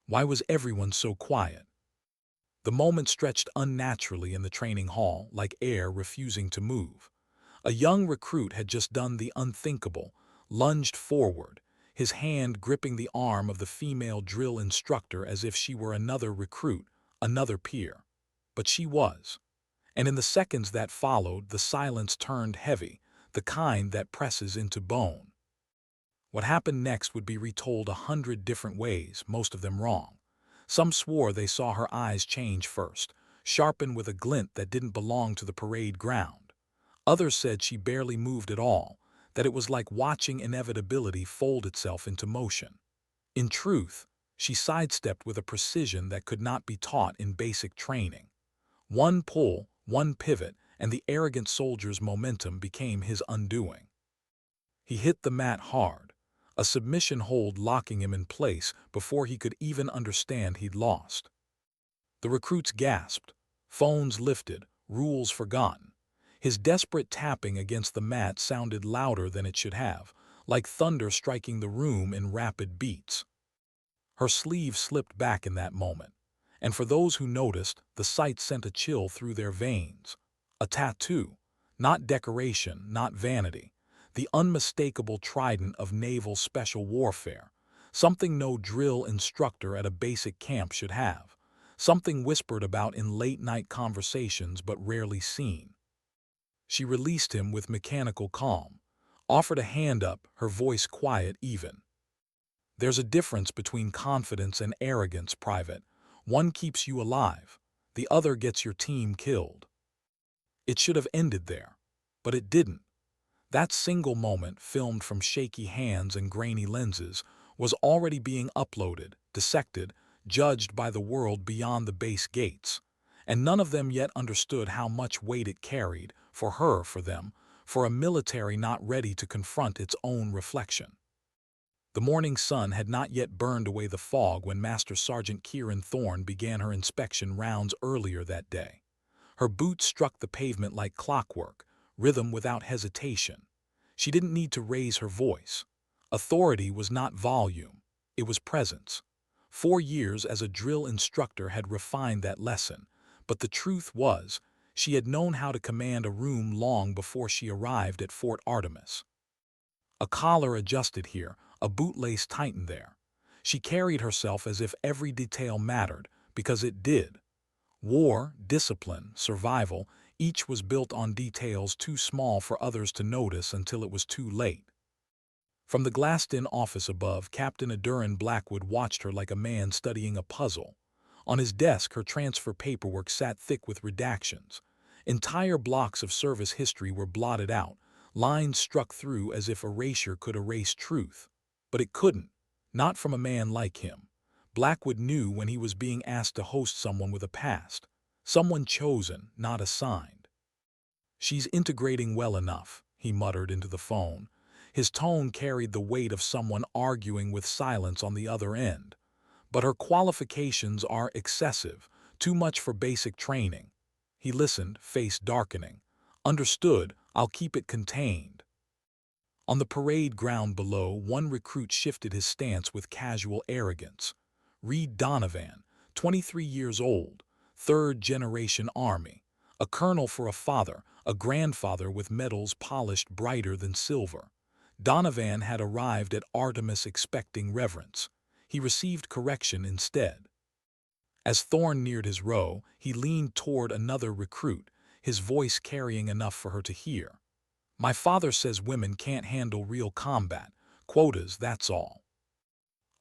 Why was everyone so quiet? The moment stretched unnaturally in the training hall, like air refusing to move. A young recruit had just done the unthinkable, lunged forward, his hand gripping the arm of the female drill instructor as if she were another recruit, another peer. But she was. And in the seconds that followed, the silence turned heavy, the kind that presses into bone. What happened next would be retold 100 different ways, most of them wrong. Some swore they saw her eyes change first, sharpen with a glint that didn't belong to the parade ground. Others said she barely moved at all, that it was like watching inevitability fold itself into motion. In truth, she sidestepped with a precision that could not be taught in basic training. One pull, one pivot, and the arrogant soldier's momentum became his undoing. He hit the mat hard, a submission hold locking him in place before he could even understand he'd lost. The recruits gasped, phones lifted, rules forgotten. His desperate tapping against the mat sounded louder than it should have, like thunder striking the room in rapid beats. Her sleeve slipped back in that moment, and for those who noticed, the sight sent a chill through their veins. A tattoo, not decoration, not vanity, the unmistakable trident of naval special warfare, something no drill instructor at a basic camp should have, something whispered about in late-night conversations but rarely seen. She released him with mechanical calm, offered a hand up, her voice quiet even. There's a difference between confidence and arrogance, Private. One keeps you alive, the other gets your team killed. It should have ended there, but it didn't. That single moment, filmed from shaky hands and grainy lenses, was already being uploaded, dissected, judged by the world beyond the base gates. And none of them yet understood how much weight it carried, for her, for them, for a military not ready to confront its own reflection. The morning sun had not yet burned away the fog when Master Sergeant Kieran Thorne began her inspection rounds earlier that day. Her boots struck the pavement like clockwork, rhythm without hesitation. She didn't need to raise her voice. Authority was not volume, it was presence. 4 years as a drill instructor had refined that lesson, but the truth was, she had known how to command a room long before she arrived at Fort Artemis. A collar adjusted here, a bootlace tightened there. She carried herself as if every detail mattered, because it did. War, discipline, survival, each was built on details too small for others to notice until it was too late. From the glassed-in office above, Captain Adurin Blackwood watched her like a man studying a puzzle. On his desk, her transfer paperwork sat thick with redactions. Entire blocks of service history were blotted out, lines struck through as if erasure could erase truth. But it couldn't, not from a man like him. Blackwood knew when he was being asked to host someone with a past, someone chosen, not assigned. "She's integrating well enough," he muttered into the phone. His tone carried the weight of someone arguing with silence on the other end. "But her qualifications are excessive, too much for basic training." He listened, face darkening. "Understood, I'll keep it contained." On the parade ground below, one recruit shifted his stance with casual arrogance. Reed Donovan, 23 years old, third-generation Army, a colonel for a father, a grandfather with medals polished brighter than silver. Donovan had arrived at Artemis expecting reverence. He received correction instead. As Thorne neared his row, he leaned toward another recruit, his voice carrying enough for her to hear. "My father says women can't handle real combat. Quotas, that's all."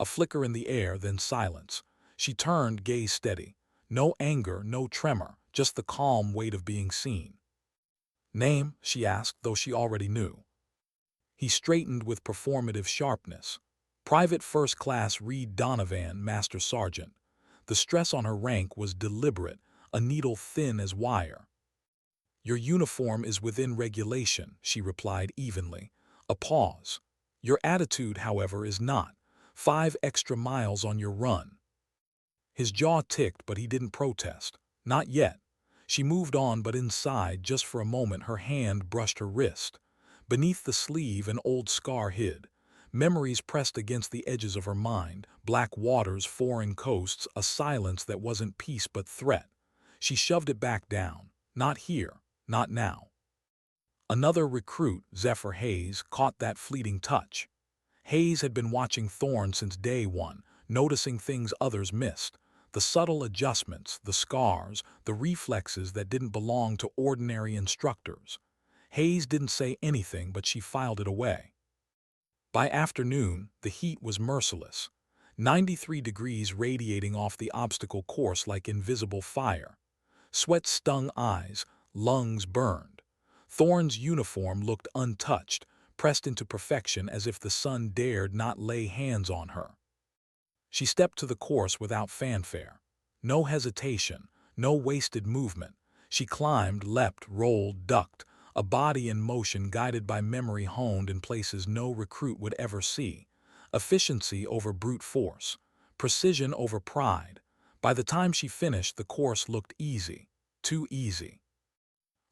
A flicker in the air, then silence. She turned, gaze steady. No anger, no tremor, just the calm weight of being seen. "Name?" she asked, though she already knew. He straightened with performative sharpness. "Private First Class Reed Donovan, Master Sergeant." The stress on her rank was deliberate, a needle thin as wire. "Your uniform is within regulation," she replied evenly. A pause. "Your attitude, however, is not. 5 extra miles on your run." His jaw ticked, but he didn't protest. Not yet. She moved on, but inside, just for a moment, her hand brushed her wrist. Beneath the sleeve, an old scar hid. Memories pressed against the edges of her mind, black waters, foreign coasts, a silence that wasn't peace but threat. She shoved it back down. Not here, not now. Another recruit, Zephyr Hayes, caught that fleeting touch. Hayes had been watching Thorne since day one, noticing things others missed. The subtle adjustments, the scars, the reflexes that didn't belong to ordinary instructors. Hayes didn't say anything, but she filed it away. By afternoon, the heat was merciless. 93 degrees radiating off the obstacle course like invisible fire. Sweat stung eyes, lungs burned. Thorne's uniform looked untouched, pressed into perfection as if the sun dared not lay hands on her. She stepped to the course without fanfare. No hesitation, no wasted movement. She climbed, leapt, rolled, ducked, a body in motion guided by memory honed in places no recruit would ever see. Efficiency over brute force. Precision over pride. By the time she finished, the course looked easy. Too easy.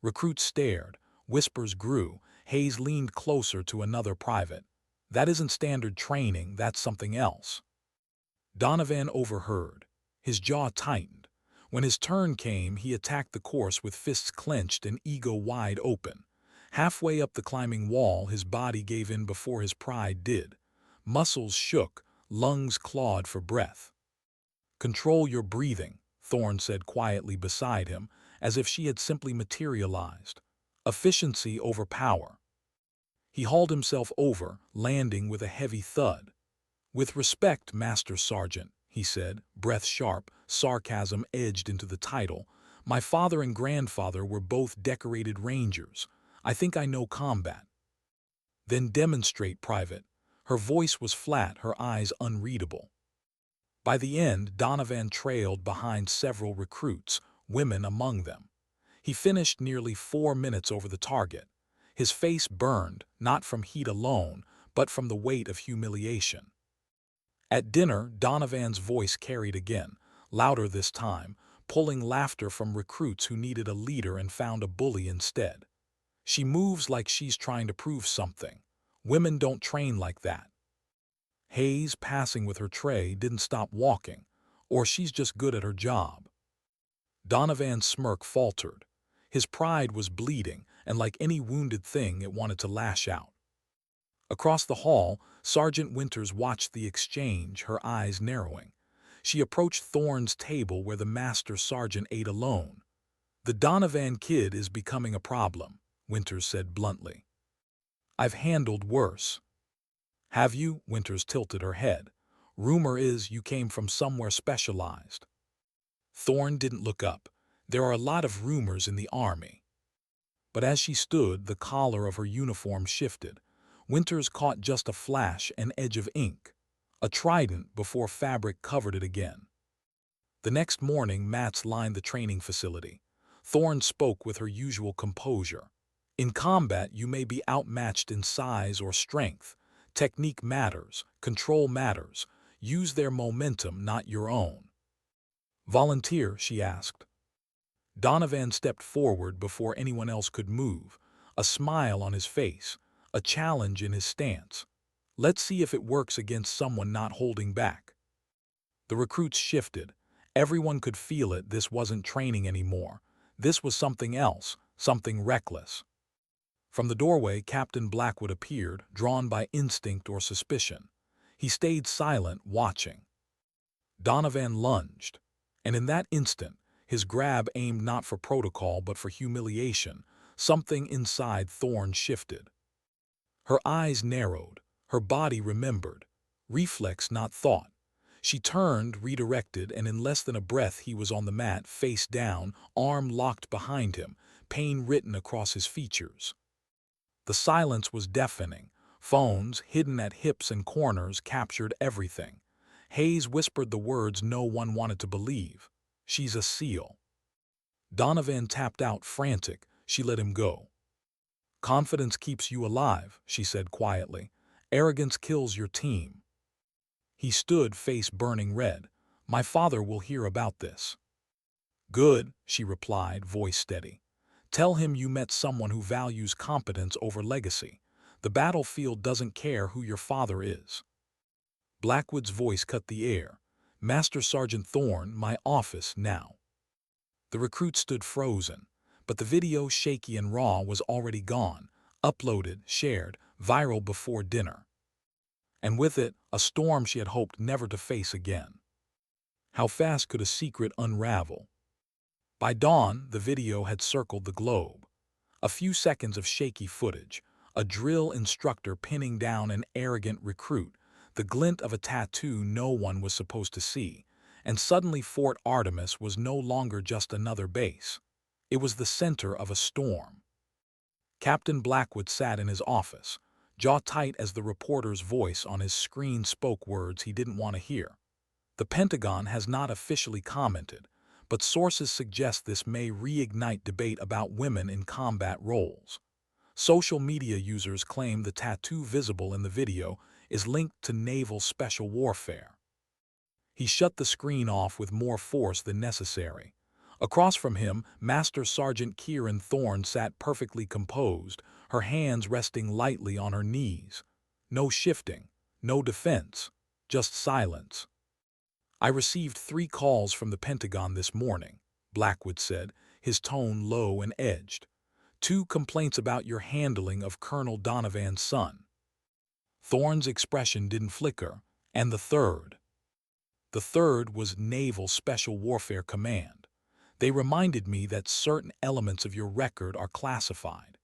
Recruits stared. Whispers grew. Hayes leaned closer to another private. That isn't standard training, that's something else. Donovan overheard. His jaw tightened. When his turn came, he attacked the course with fists clenched and ego wide open. Halfway up the climbing wall, his body gave in before his pride did. Muscles shook, lungs clawed for breath. "Control your breathing," Thorne said quietly beside him, as if she had simply materialized. "Efficiency over power." He hauled himself over, landing with a heavy thud. "With respect, Master Sergeant," he said, breath sharp, sarcasm edged into the title, "my father and grandfather were both decorated rangers. I think I know combat." "Then demonstrate, Private." Her voice was flat, her eyes unreadable. By the end, Donovan trailed behind several recruits, women among them. He finished nearly 4 minutes over the target. His face burned, not from heat alone, but from the weight of humiliation. At dinner, Donovan's voice carried again, louder this time, pulling laughter from recruits who needed a leader and found a bully instead. "She moves like she's trying to prove something. Women don't train like that." Hayes, passing with her tray, didn't stop walking. "Or she's just good at her job." Donovan's smirk faltered. His pride was bleeding, and like any wounded thing, it wanted to lash out. Across the hall, Sergeant Winters watched the exchange, her eyes narrowing. She approached Thorne's table where the master sergeant ate alone. "The Donovan kid is becoming a problem," Winters said bluntly. "I've handled worse." "Have you?" Winters tilted her head. "Rumor is you came from somewhere specialized." Thorne didn't look up. There are a lot of rumors in the army. But as she stood, the collar of her uniform shifted. Winters caught just a flash, an edge of ink. A trident before fabric covered it again. The next morning, mats lined the training facility. Thorne spoke with her usual composure. "In combat, you may be outmatched in size or strength. Technique matters, control matters. Use their momentum, not your own." "Volunteer?" she asked. Donovan stepped forward before anyone else could move, a smile on his face, a challenge in his stance. "Let's see if it works against someone not holding back." The recruits shifted. Everyone could feel it. This wasn't training anymore. This was something else, something reckless. From the doorway, Captain Blackwood appeared, drawn by instinct or suspicion. He stayed silent, watching. Donovan lunged, and in that instant, his grab aimed not for protocol but for humiliation. Something inside Thorne shifted. Her eyes narrowed, her body remembered. Reflex, not thought. She turned, redirected, and in less than a breath he was on the mat, face down, arm locked behind him, pain written across his features. The silence was deafening. Phones, hidden at hips and corners, captured everything. Hayes whispered the words no one wanted to believe. "She's a SEAL." Donovan tapped out, frantic. She let him go. "Confidence keeps you alive," she said quietly. "Arrogance kills your team." He stood, face burning red. "My father will hear about this." "Good," she replied, voice steady. "Tell him you met someone who values competence over legacy. The battlefield doesn't care who your father is. Blackwood's voice cut the air. Master Sergeant Thorne, my office now. The recruit stood frozen, but the video, shaky and raw, was already gone, uploaded, shared, viral before dinner. And with it, a storm she had hoped never to face again. How fast could a secret unravel? By dawn, the video had circled the globe. A few seconds of shaky footage, a drill instructor pinning down an arrogant recruit, the glint of a tattoo no one was supposed to see, and suddenly Fort Artemis was no longer just another base. It was the center of a storm. Captain Blackwood sat in his office, jaw tight as the reporter's voice on his screen spoke words he didn't want to hear. The Pentagon has not officially commented, but sources suggest this may reignite debate about women in combat roles. Social media users claim the tattoo visible in the video is linked to naval special warfare. He shut the screen off with more force than necessary. Across from him, Master Sergeant Kieran Thorne sat perfectly composed, her hands resting lightly on her knees. No shifting, no defense, just silence. I received 3 calls from the Pentagon this morning, Blackwood said, his tone low and edged. 2 complaints about your handling of Colonel Donovan's son. Thorne's expression didn't flicker, and the third. The third was Naval Special Warfare Command. They reminded me that certain elements of your record are classified.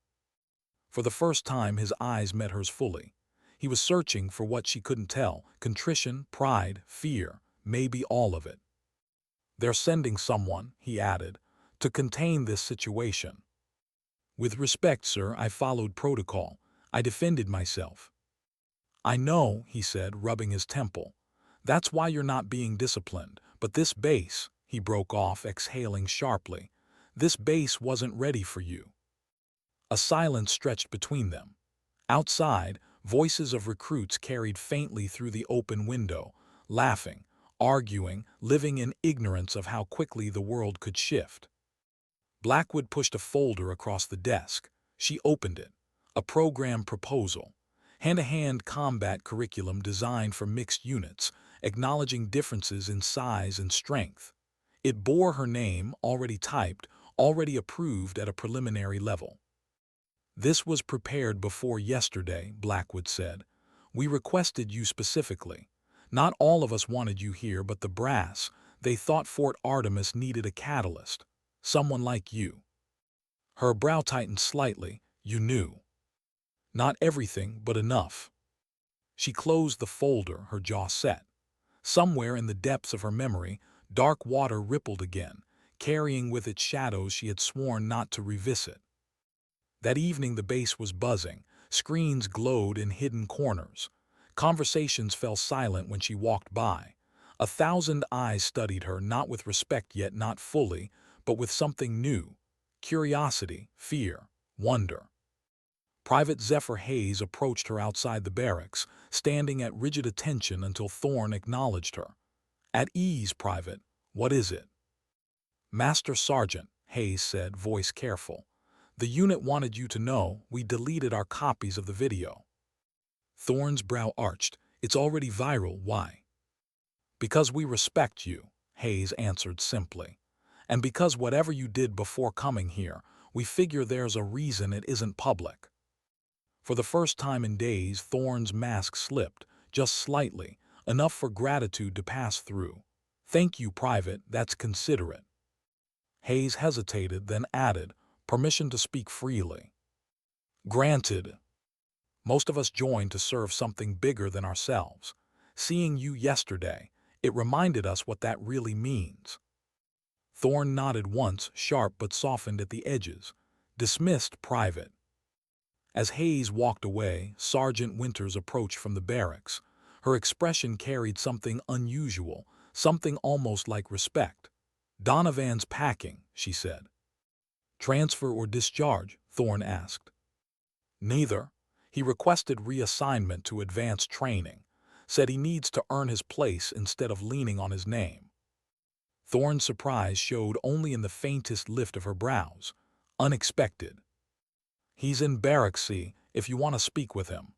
For the first time, his eyes met hers fully. He was searching for what she couldn't tell: contrition, pride, fear, maybe all of it. They're sending someone, he added, to contain this situation. With respect, sir, I followed protocol. I defended myself. I know, he said, rubbing his temple. That's why you're not being disciplined. But this base, he broke off, exhaling sharply, this base wasn't ready for you. A silence stretched between them. Outside, voices of recruits carried faintly through the open window, laughing, arguing, living in ignorance of how quickly the world could shift. Blackwood pushed a folder across the desk. She opened it. A program proposal. Hand-to-hand combat curriculum designed for mixed units, acknowledging differences in size and strength. It bore her name, already typed, already approved at a preliminary level. This was prepared before yesterday, Blackwood said. We requested you specifically. Not all of us wanted you here, but the brass. They thought Fort Artemis needed a catalyst. Someone like you. Her brow tightened slightly. You knew. Not everything, but enough. She closed the folder, her jaw set. Somewhere in the depths of her memory, dark water rippled again, carrying with it shadows she had sworn not to revisit. That evening the base was buzzing, screens glowed in hidden corners. Conversations fell silent when she walked by. 1,000 eyes studied her, not with respect yet not fully, but with something new: curiosity, fear, wonder. Private Zephyr Hayes approached her outside the barracks, standing at rigid attention until Thorne acknowledged her. At ease, Private. What is it? Master Sergeant, Hayes said, voice careful. The unit wanted you to know we deleted our copies of the video. Thorne's brow arched. It's already viral. Why? Because we respect you, Hayes answered simply. And because whatever you did before coming here, we figure there's a reason it isn't public. For the first time in days, Thorne's mask slipped, just slightly, enough for gratitude to pass through. Thank you, Private, that's considerate. Hayes hesitated, then added, permission to speak freely. Granted. Most of us joined to serve something bigger than ourselves. Seeing you yesterday, it reminded us what that really means. Thorne nodded once, sharp but softened at the edges. Dismissed, Private. As Hayes walked away, Sergeant Winters approached from the barracks. Her expression carried something unusual, something almost like respect. Donovan's packing, she said. Transfer or discharge? Thorne asked. Neither. He requested reassignment to advanced training, said he needs to earn his place instead of leaning on his name. Thorne's surprise showed only in the faintest lift of her brows. Unexpected. He's in barracks, see, if you want to speak with him."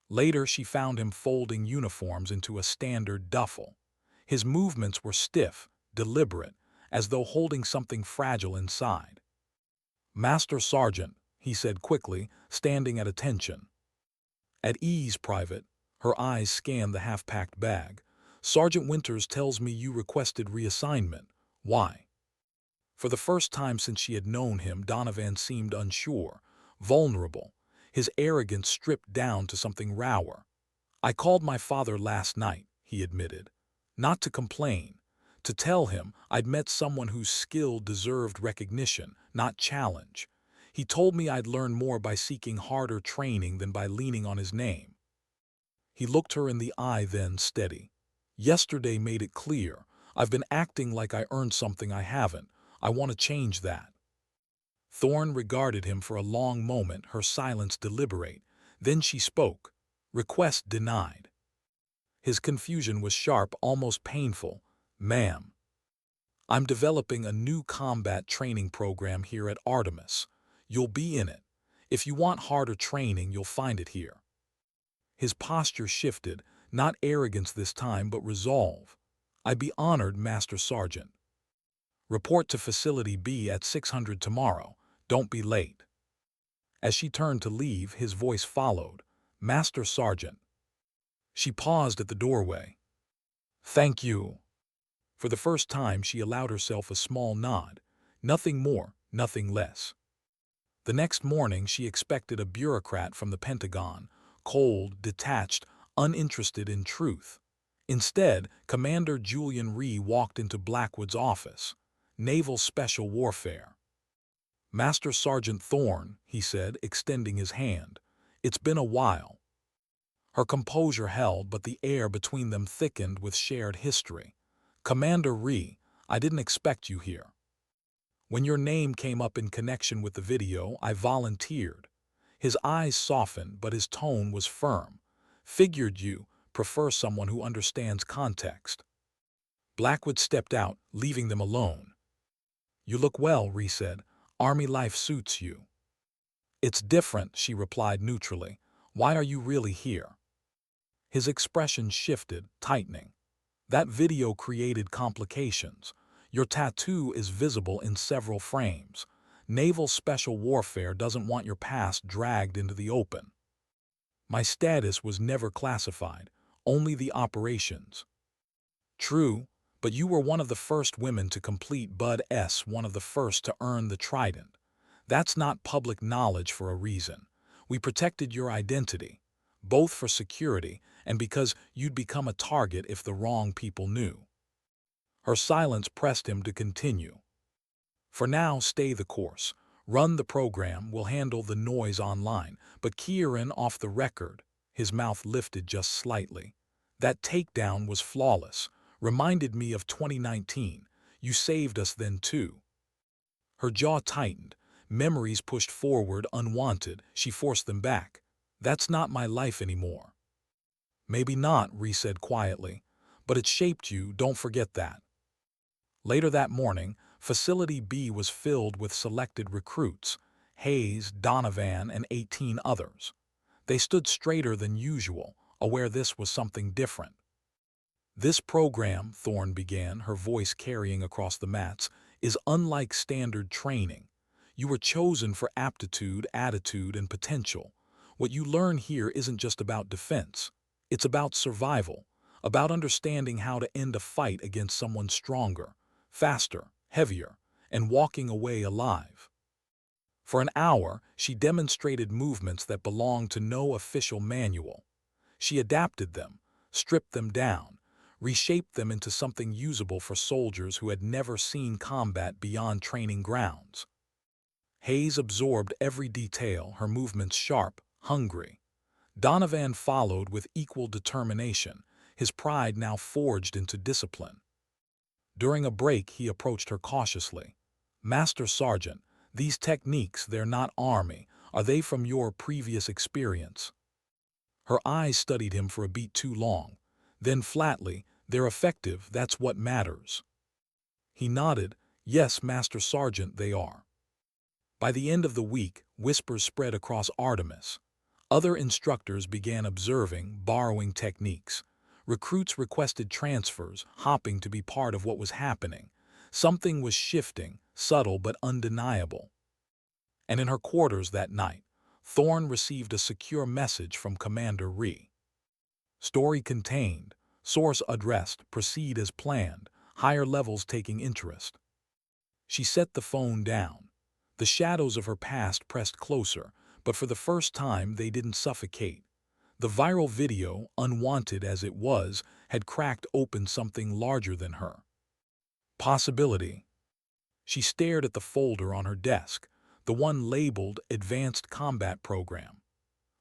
Later, she found him folding uniforms into a standard duffel. His movements were stiff, deliberate, as though holding something fragile inside. "Master Sergeant," he said quickly, standing at attention. At ease, Private. Her eyes scanned the half-packed bag. "Sergeant Winters tells me you requested reassignment. Why?" For the first time since she had known him, Donovan seemed unsure, vulnerable, his arrogance stripped down to something rawer. "I called my father last night," he admitted. "Not to complain. To tell him I'd met someone whose skill deserved recognition, not challenge. He told me I'd learn more by seeking harder training than by leaning on his name." He looked her in the eye then, steady. "Yesterday made it clear. I've been acting like I earned something I haven't. I want to change that." Thorne regarded him for a long moment, her silence deliberate. Then she spoke. "Request denied." His confusion was sharp, almost painful. "Ma'am, I'm developing a new combat training program here at Artemis. You'll be in it. If you want harder training, you'll find it here." His posture shifted, not arrogance this time, but resolve. "I'd be honored, Master Sergeant. Report to Facility B at 600 tomorrow. Don't be late." As she turned to leave, his voice followed. "Master Sergeant." She paused at the doorway. "Thank you." For the first time, she allowed herself a small nod. Nothing more, nothing less. The next morning, she expected a bureaucrat from the Pentagon, cold, detached, uninterested in truth. Instead, Commander Julian Rhee walked into Blackwood's office. "Naval Special Warfare." "Master Sergeant Thorne," he said, extending his hand. "It's been a while." Her composure held, but the air between them thickened with shared history. "Commander Rhee, I didn't expect you here. When your name came up in connection with the video, I volunteered." His eyes softened, but his tone was firm. "Figured you prefer someone who understands context." Blackwood stepped out, leaving them alone. "You look well," Rhee said. "Army life suits you." "It's different," she replied neutrally. "Why are you really here?" His expression shifted, tightening. "That video created complications. Your tattoo is visible in several frames. Naval Special Warfare doesn't want your past dragged into the open." "My status was never classified, only the operations." "True, but you were one of the first women to complete Bud S, one of the first to earn the Trident. That's not public knowledge for a reason. We protected your identity, both for security and because you'd become a target if the wrong people knew." Her silence pressed him to continue. "For now, stay the course. Run the program, we'll handle the noise online, but Kieran off the record." His mouth lifted just slightly. "That takedown was flawless. Reminded me of 2019. You saved us then too." Her jaw tightened. Memories pushed forward unwanted. She forced them back. "That's not my life anymore." "Maybe not," Rhee said quietly, "but it shaped you, don't forget that." Later that morning, Facility B was filled with selected recruits, Hayes, Donovan, and 18 others. They stood straighter than usual, aware this was something different. "This program," Thorne began, her voice carrying across the mats, "is unlike standard training. You were chosen for aptitude, attitude, and potential. What you learn here isn't just about defense. It's about survival, about understanding how to end a fight against someone stronger, faster, heavier, and walking away alive." For an hour, she demonstrated movements that belonged to no official manual. She adapted them, stripped them down, reshaped them into something usable for soldiers who had never seen combat beyond training grounds. Hayes absorbed every detail, her movements sharp, hungry. Donovan followed with equal determination, his pride now forged into discipline. During a break, he approached her cautiously. "Master Sergeant, these techniques, they're not Army. Are they from your previous experience?" Her eyes studied him for a beat too long. Then flatly, "They're effective, that's what matters." He nodded. "Yes, Master Sergeant, they are." By the end of the week, whispers spread across Artemis. Other instructors began observing, borrowing techniques. Recruits requested transfers, hopping to be part of what was happening. Something was shifting, subtle but undeniable. And in her quarters that night, Thorne received a secure message from Commander Rhee. Story contained, source addressed, proceed as planned, higher levels taking interest. She set the phone down. The shadows of her past pressed closer, but for the first time they didn't suffocate. The viral video, unwanted as it was, had cracked open something larger than her. Possibility. She stared at the folder on her desk, the one labeled Advanced Combat Program.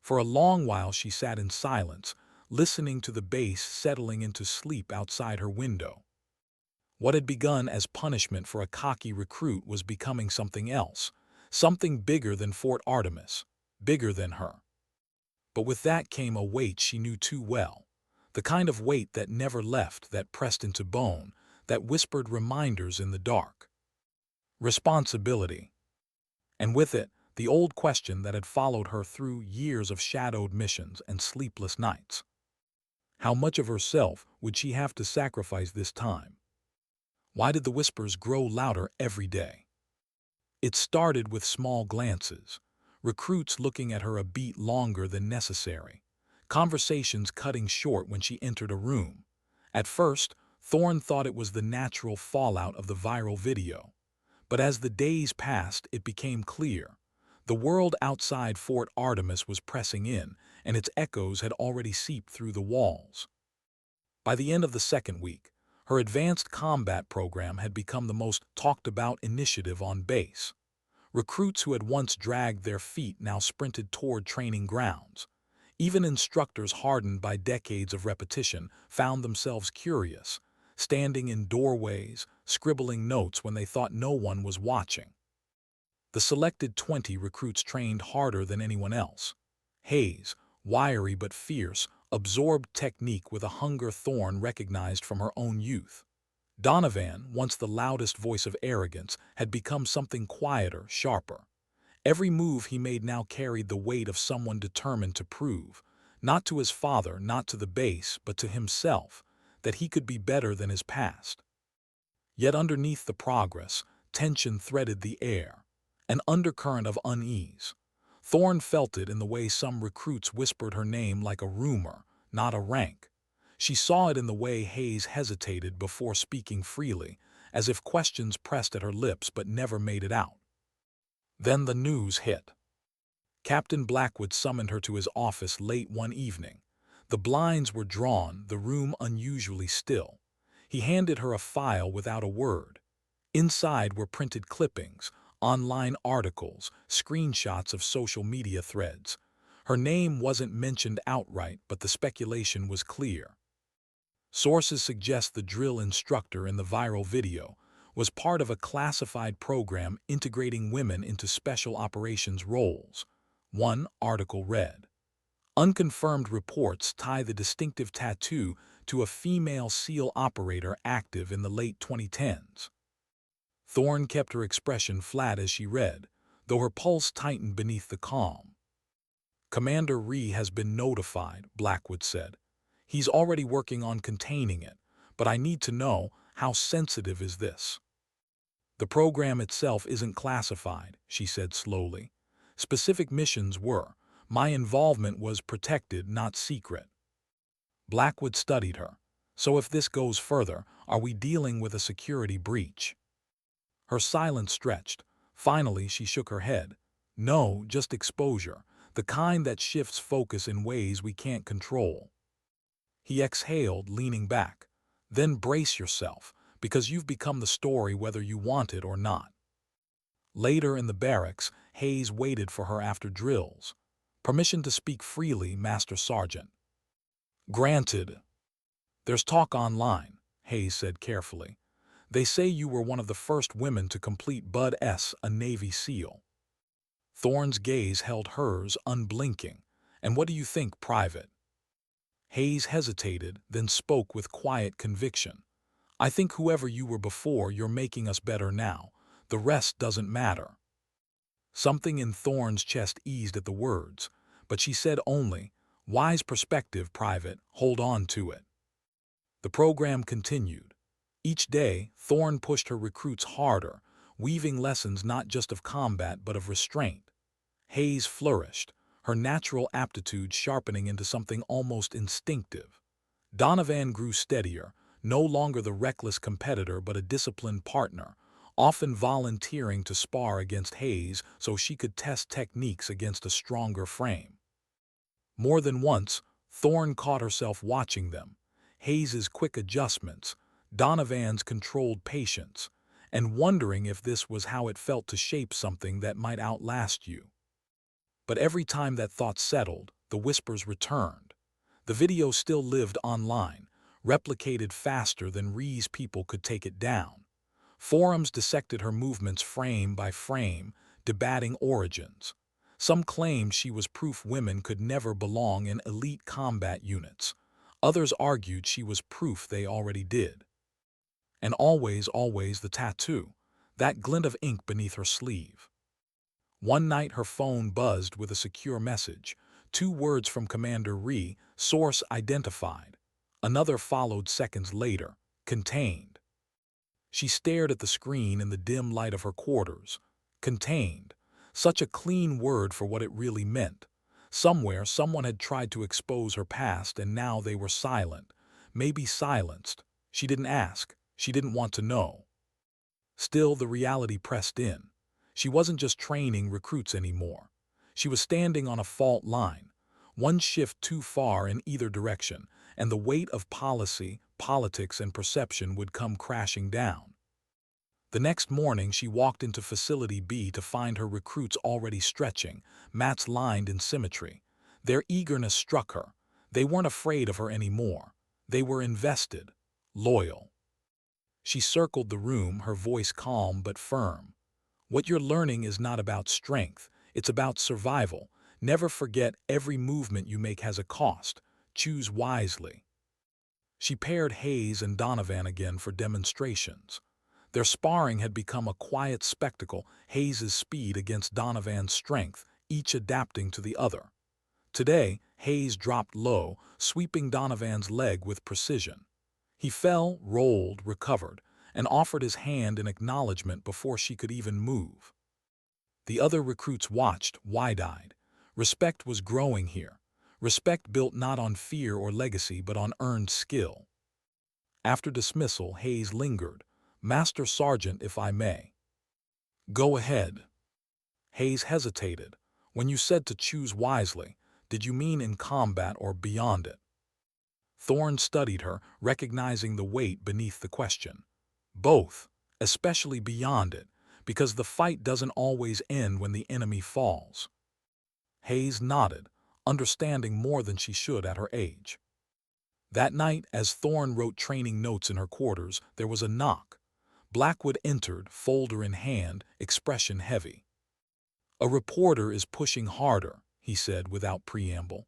For a long while she sat in silence, listening to the bass settling into sleep outside her window. What had begun as punishment for a cocky recruit was becoming something else, something bigger than Fort Artemis, bigger than her. But with that came a weight she knew too well, the kind of weight that never left, that pressed into bone, that whispered reminders in the dark. Responsibility. And with it, the old question that had followed her through years of shadowed missions and sleepless nights. How much of herself would she have to sacrifice this time? Why did the whispers grow louder every day? It started with small glances, recruits looking at her a beat longer than necessary, conversations cutting short when she entered a room. At first, Thorne thought it was the natural fallout of the viral video. But as the days passed, it became clear. The world outside Fort Artemis was pressing in, and its echoes had already seeped through the walls. By the end of the second week, her advanced combat program had become the most talked-about initiative on base. Recruits who had once dragged their feet now sprinted toward training grounds. Even instructors hardened by decades of repetition found themselves curious, standing in doorways, scribbling notes when they thought no one was watching. The selected 20 recruits trained harder than anyone else. Hayes, wiry but fierce, absorbed technique with a hunger Thorne recognized from her own youth. Donovan, once the loudest voice of arrogance, had become something quieter, sharper. Every move he made now carried the weight of someone determined to prove, not to his father, not to the base, but to himself, that he could be better than his past. Yet underneath the progress, tension threaded the air, an undercurrent of unease. Thorne felt it in the way some recruits whispered her name like a rumor, not a rank. She saw it in the way Hayes hesitated before speaking freely, as if questions pressed at her lips but never made it out. Then the news hit. Captain Blackwood summoned her to his office late one evening. The blinds were drawn, the room unusually still. He handed her a file without a word. Inside were printed clippings, online articles, screenshots of social media threads. Her name wasn't mentioned outright, but the speculation was clear. Sources suggest the drill instructor in the viral video was part of a classified program integrating women into special operations roles. One article read, "Unconfirmed reports tie the distinctive tattoo to a female SEAL operator active in the late 2010s. Thorne kept her expression flat as she read, though her pulse tightened beneath the calm. "Commander Rhee has been notified," Blackwood said. "He's already working on containing it, but I need to know, how sensitive is this?" "The program itself isn't classified," she said slowly. "Specific missions were. My involvement was protected, not secret." Blackwood studied her. "So if this goes further, are we dealing with a security breach?" Her silence stretched. Finally, she shook her head. "No, just exposure, the kind that shifts focus in ways we can't control." He exhaled, leaning back. "Then brace yourself, because you've become the story whether you want it or not." Later in the barracks, Hayes waited for her after drills. "Permission to speak freely, Master Sergeant." "Granted." "There's talk online," Hayes said carefully. "They say you were one of the first women to complete Bud S, a Navy SEAL." Thorne's gaze held hers, unblinking. "And what do you think, Private?" Hayes hesitated, then spoke with quiet conviction. "I think whoever you were before, you're making us better now. The rest doesn't matter." Something in Thorne's chest eased at the words, but she said only, "Wise perspective, Private, hold on to it." The program continued. Each day, Thorne pushed her recruits harder, weaving lessons not just of combat but of restraint. Hayes flourished, her natural aptitude sharpening into something almost instinctive. Donovan grew steadier, no longer the reckless competitor but a disciplined partner, often volunteering to spar against Hayes so she could test techniques against a stronger frame. More than once, Thorne caught herself watching them, Hayes's quick adjustments, Donovan's controlled patience, and wondering if this was how it felt to shape something that might outlast you. But every time that thought settled, the whispers returned. The video still lived online, replicated faster than Ree's people could take it down. Forums dissected her movements frame by frame, debating origins. Some claimed she was proof women could never belong in elite combat units. Others argued she was proof they already did. And always the tattoo, that glint of ink beneath her sleeve. One night her phone buzzed with a secure message. 2 words from Commander Ree, source identified. Another followed seconds later, contained. She stared at the screen in the dim light of her quarters. Contained. Such a clean word for what it really meant. Somewhere, someone had tried to expose her past and now they were silent. Maybe silenced. She didn't ask. She didn't want to know. Still, the reality pressed in. She wasn't just training recruits anymore. She was standing on a fault line, one shift too far in either direction, and the weight of policy, politics, and perception would come crashing down. The next morning, she walked into Facility B to find her recruits already stretching, mats lined in symmetry. Their eagerness struck her. They weren't afraid of her anymore. They were invested, loyal. She circled the room, her voice calm but firm. What you're learning is not about strength, it's about survival. Never forget every movement you make has a cost. Choose wisely. She paired Hayes and Donovan again for demonstrations. Their sparring had become a quiet spectacle, Hayes's speed against Donovan's strength, each adapting to the other. Today, Hayes dropped low, sweeping Donovan's leg with precision. He fell, rolled, recovered, and offered his hand in acknowledgement before she could even move. The other recruits watched, wide-eyed. Respect was growing here. Respect built not on fear or legacy but on earned skill. After dismissal, Hayes lingered. "Master Sergeant, if I may." "Go ahead." Hayes hesitated. "When you said to choose wisely, did you mean in combat or beyond it?" Thorne studied her, recognizing the weight beneath the question. "Both, especially beyond it, because the fight doesn't always end when the enemy falls." Hayes nodded, understanding more than she should at her age. That night, as Thorne wrote training notes in her quarters, there was a knock. Blackwood entered, folder in hand, expression heavy. "A reporter is pushing harder," he said without preamble.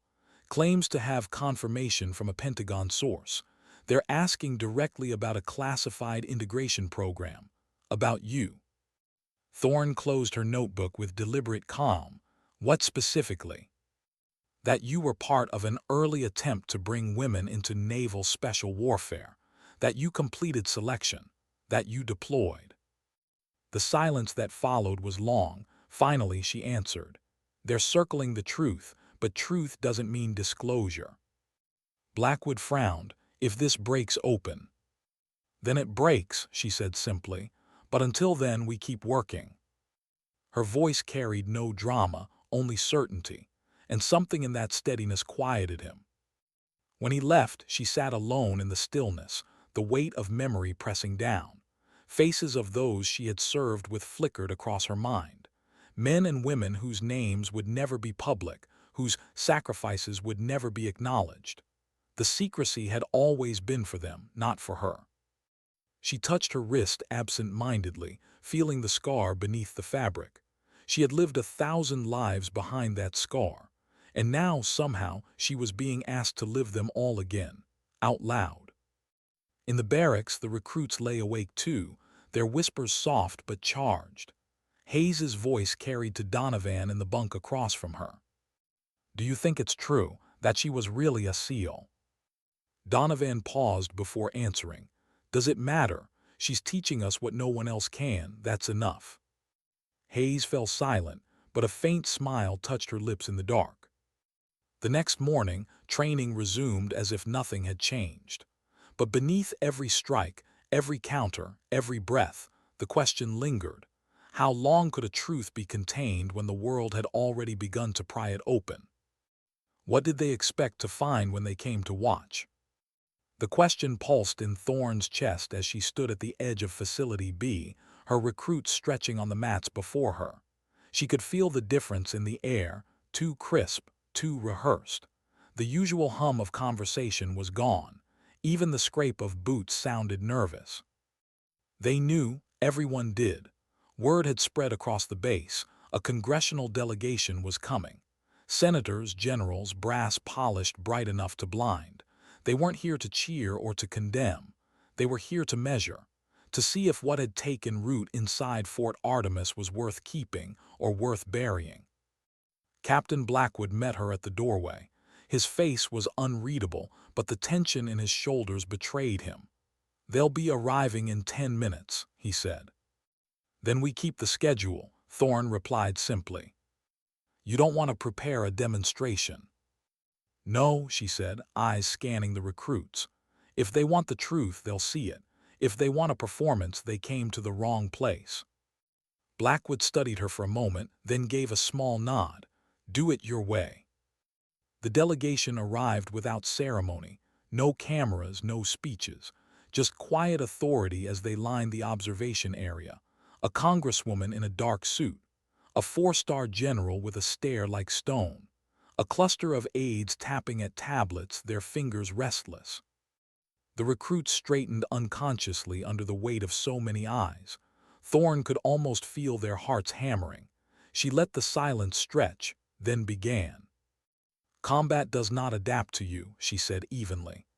"Claims to have confirmation from a Pentagon source. They're asking directly about a classified integration program. About you." Thorne closed her notebook with deliberate calm. "What specifically?" "That you were part of an early attempt to bring women into naval special warfare. That you completed selection. That you deployed." The silence that followed was long. Finally, she answered. "They're circling the truth, but truth doesn't mean disclosure." Blackwood frowned. "If this breaks open." "Then it breaks," she said simply. "But until then, we keep working." Her voice carried no drama, only certainty, and something in that steadiness quieted him. When he left, she sat alone in the stillness, the weight of memory pressing down. Faces of those she had served with flickered across her mind. Men and women whose names would never be public, whose sacrifices would never be acknowledged. The secrecy had always been for them, not for her. She touched her wrist absent-mindedly, feeling the scar beneath the fabric. She had lived 1,000 lives behind that scar, and now, somehow, she was being asked to live them all again, out loud. In the barracks, the recruits lay awake too, their whispers soft but charged. Hayes's voice carried to Donovan in the bunk across from her. "Do you think it's true that she was really a SEAL?" Donovan paused before answering. "Does it matter? She's teaching us what no one else can. That's enough." Hayes fell silent, but a faint smile touched her lips in the dark. The next morning, training resumed as if nothing had changed. But beneath every strike, every counter, every breath, the question lingered. How long could a truth be contained when the world had already begun to pry it open? What did they expect to find when they came to watch? The question pulsed in Thorne's chest as she stood at the edge of Facility B, her recruits stretching on the mats before her. She could feel the difference in the air, too crisp, too rehearsed. The usual hum of conversation was gone. Even the scrape of boots sounded nervous. They knew, everyone did. Word had spread across the base. A congressional delegation was coming. Senators, generals, brass polished bright enough to blind. They weren't here to cheer or to condemn. They were here to measure, to see if what had taken root inside Fort Artemis was worth keeping or worth burying. Captain Blackwood met her at the doorway. His face was unreadable, but the tension in his shoulders betrayed him. "They'll be arriving in 10 minutes," he said. "Then we keep the schedule," Thorne replied simply. "You don't want to prepare a demonstration." "No," she said, eyes scanning the recruits. "If they want the truth, they'll see it. If they want a performance, they came to the wrong place." Blackwood studied her for a moment, then gave a small nod. "Do it your way." The delegation arrived without ceremony. No cameras, no speeches. Just quiet authority as they lined the observation area. A congresswoman in a dark suit. A four-star general with a stare like stone. A cluster of aides tapping at tablets, their fingers restless. The recruits straightened unconsciously under the weight of so many eyes. Thorne could almost feel their hearts hammering. She let the silence stretch, then began. "Combat does not adapt to you," she said evenly.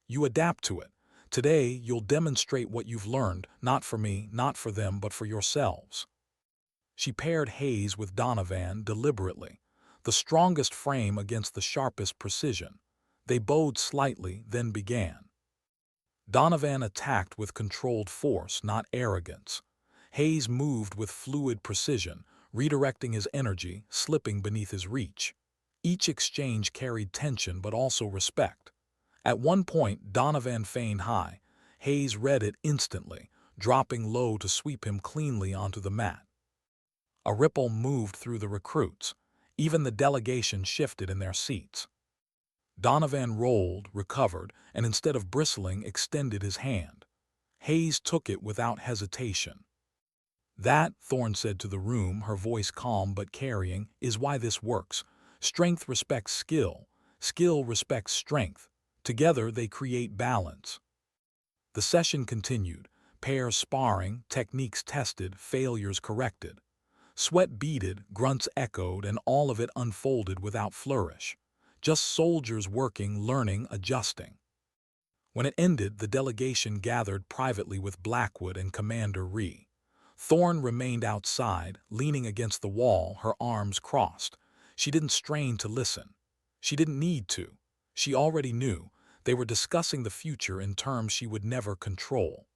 "You adapt to it. Today, you'll demonstrate what you've learned, not for me, not for them, but for yourselves." She paired Hayes with Donovan deliberately, the strongest frame against the sharpest precision. They bowed slightly, then began. Donovan attacked with controlled force, not arrogance. Hayes moved with fluid precision, redirecting his energy, slipping beneath his reach. Each exchange carried tension but also respect. At one point, Donovan feigned high. Hayes read it instantly, dropping low to sweep him cleanly onto the mat. A ripple moved through the recruits. Even the delegation shifted in their seats. Donovan rolled, recovered, and instead of bristling, extended his hand. Hayes took it without hesitation. "That," Thorne said to the room, her voice calm but carrying, "is why this works. Strength respects skill. Skill respects strength. Together they create balance." The session continued, pairs sparring, techniques tested, failures corrected. Sweat beaded, grunts echoed, and all of it unfolded without flourish. Just soldiers working, learning, adjusting. When it ended, the delegation gathered privately with Blackwood and Commander Rhee. Thorne remained outside, leaning against the wall, her arms crossed. She didn't strain to listen. She didn't need to. She already knew. They were discussing the future in terms she would never control.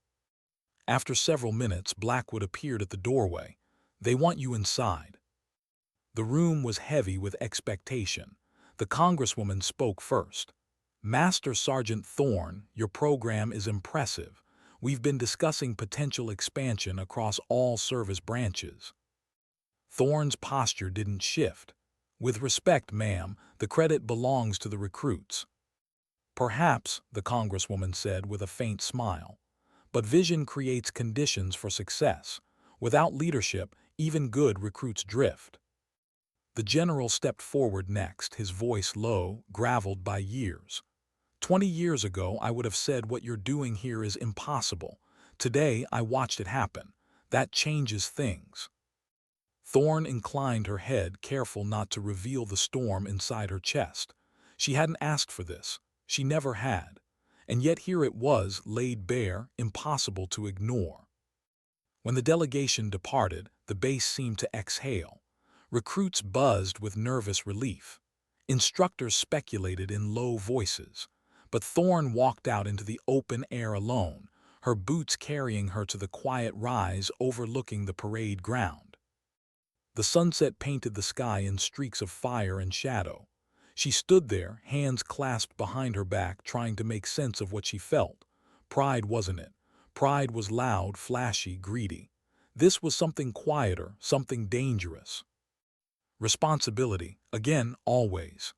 After several minutes, Blackwood appeared at the doorway. "They want you inside." The room was heavy with expectation. The congresswoman spoke first. "Master Sergeant Thorne, your program is impressive. We've been discussing potential expansion across all service branches." Thorne's posture didn't shift. "With respect, ma'am, the credit belongs to the recruits." "Perhaps," the congresswoman said with a faint smile. "But vision creates conditions for success. Without leadership, even good recruits drift." The general stepped forward next, his voice low, graveled by years. 20 years ago, I would have said what you're doing here is impossible. Today, I watched it happen. That changes things." Thorne inclined her head, careful not to reveal the storm inside her chest. She hadn't asked for this. She never had. And yet here it was, laid bare, impossible to ignore. When the delegation departed, The base seemed to exhale. Recruits buzzed with nervous relief. Instructors speculated in low voices. But Thorne walked out into the open air alone, her boots carrying her to the quiet rise overlooking the parade ground. The sunset painted the sky in streaks of fire and shadow. She stood there, hands clasped behind her back, trying to make sense of what she felt. Pride wasn't it. Pride was loud, flashy, greedy. This was something quieter, something dangerous. Responsibility, again, always.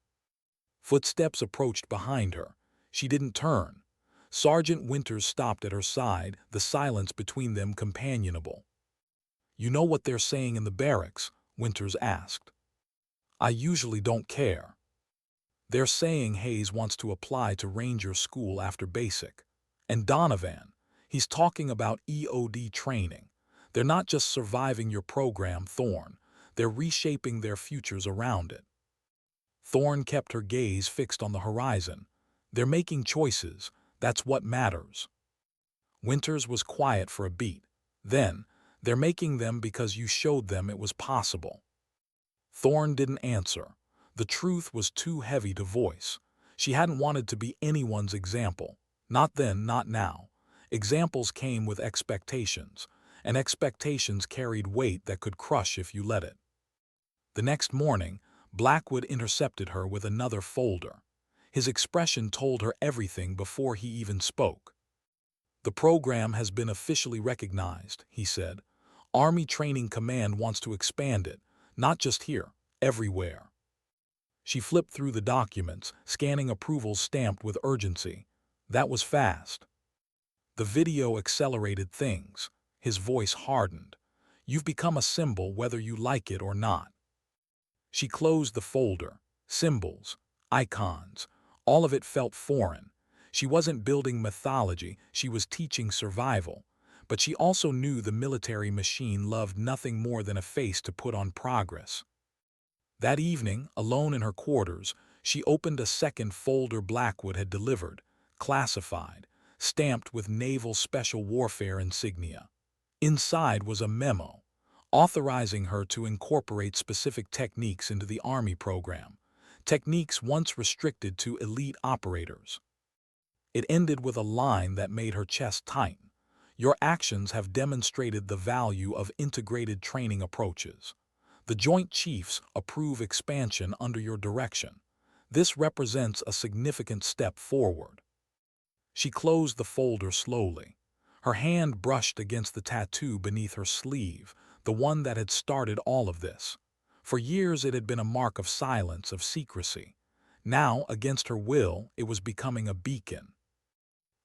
Footsteps approached behind her. She didn't turn. Sergeant Winters stopped at her side, the silence between them companionable. "You know what they're saying in the barracks?" Winters asked. "I usually don't care. They're saying Hayes wants to apply to Ranger School after basic. And Donovan, he's talking about EOD training. They're not just surviving your program, Thorne. They're reshaping their futures around it." Thorne kept her gaze fixed on the horizon. "They're making choices. That's what matters." Winters was quiet for a beat. Then, "They're making them because you showed them it was possible." Thorne didn't answer. The truth was too heavy to voice. She hadn't wanted to be anyone's example. Not then, not now. Examples came with expectations, and expectations carried weight that could crush if you let it. The next morning, Blackwood intercepted her with another folder. His expression told her everything before he even spoke. "The program has been officially recognized," he said. "Army Training Command wants to expand it, not just here, everywhere." She flipped through the documents, scanning approvals stamped with urgency. That was fast. The video accelerated things. His voice hardened. "You've become a symbol whether you like it or not." She closed the folder. Symbols, icons, all of it felt foreign. She wasn't building mythology, she was teaching survival. But she also knew the military machine loved nothing more than a face to put on progress. That evening, alone in her quarters, she opened a second folder Blackwood had delivered, classified, stamped with Naval Special Warfare insignia. Inside was a memo, authorizing her to incorporate specific techniques into the Army program, techniques once restricted to elite operators. It ended with a line that made her chest tighten. "Your actions have demonstrated the value of integrated training approaches. The Joint Chiefs approve expansion under your direction. This represents a significant step forward." She closed the folder slowly. Her hand brushed against the tattoo beneath her sleeve, the one that had started all of this. For years it had been a mark of silence, of secrecy. Now, against her will, it was becoming a beacon.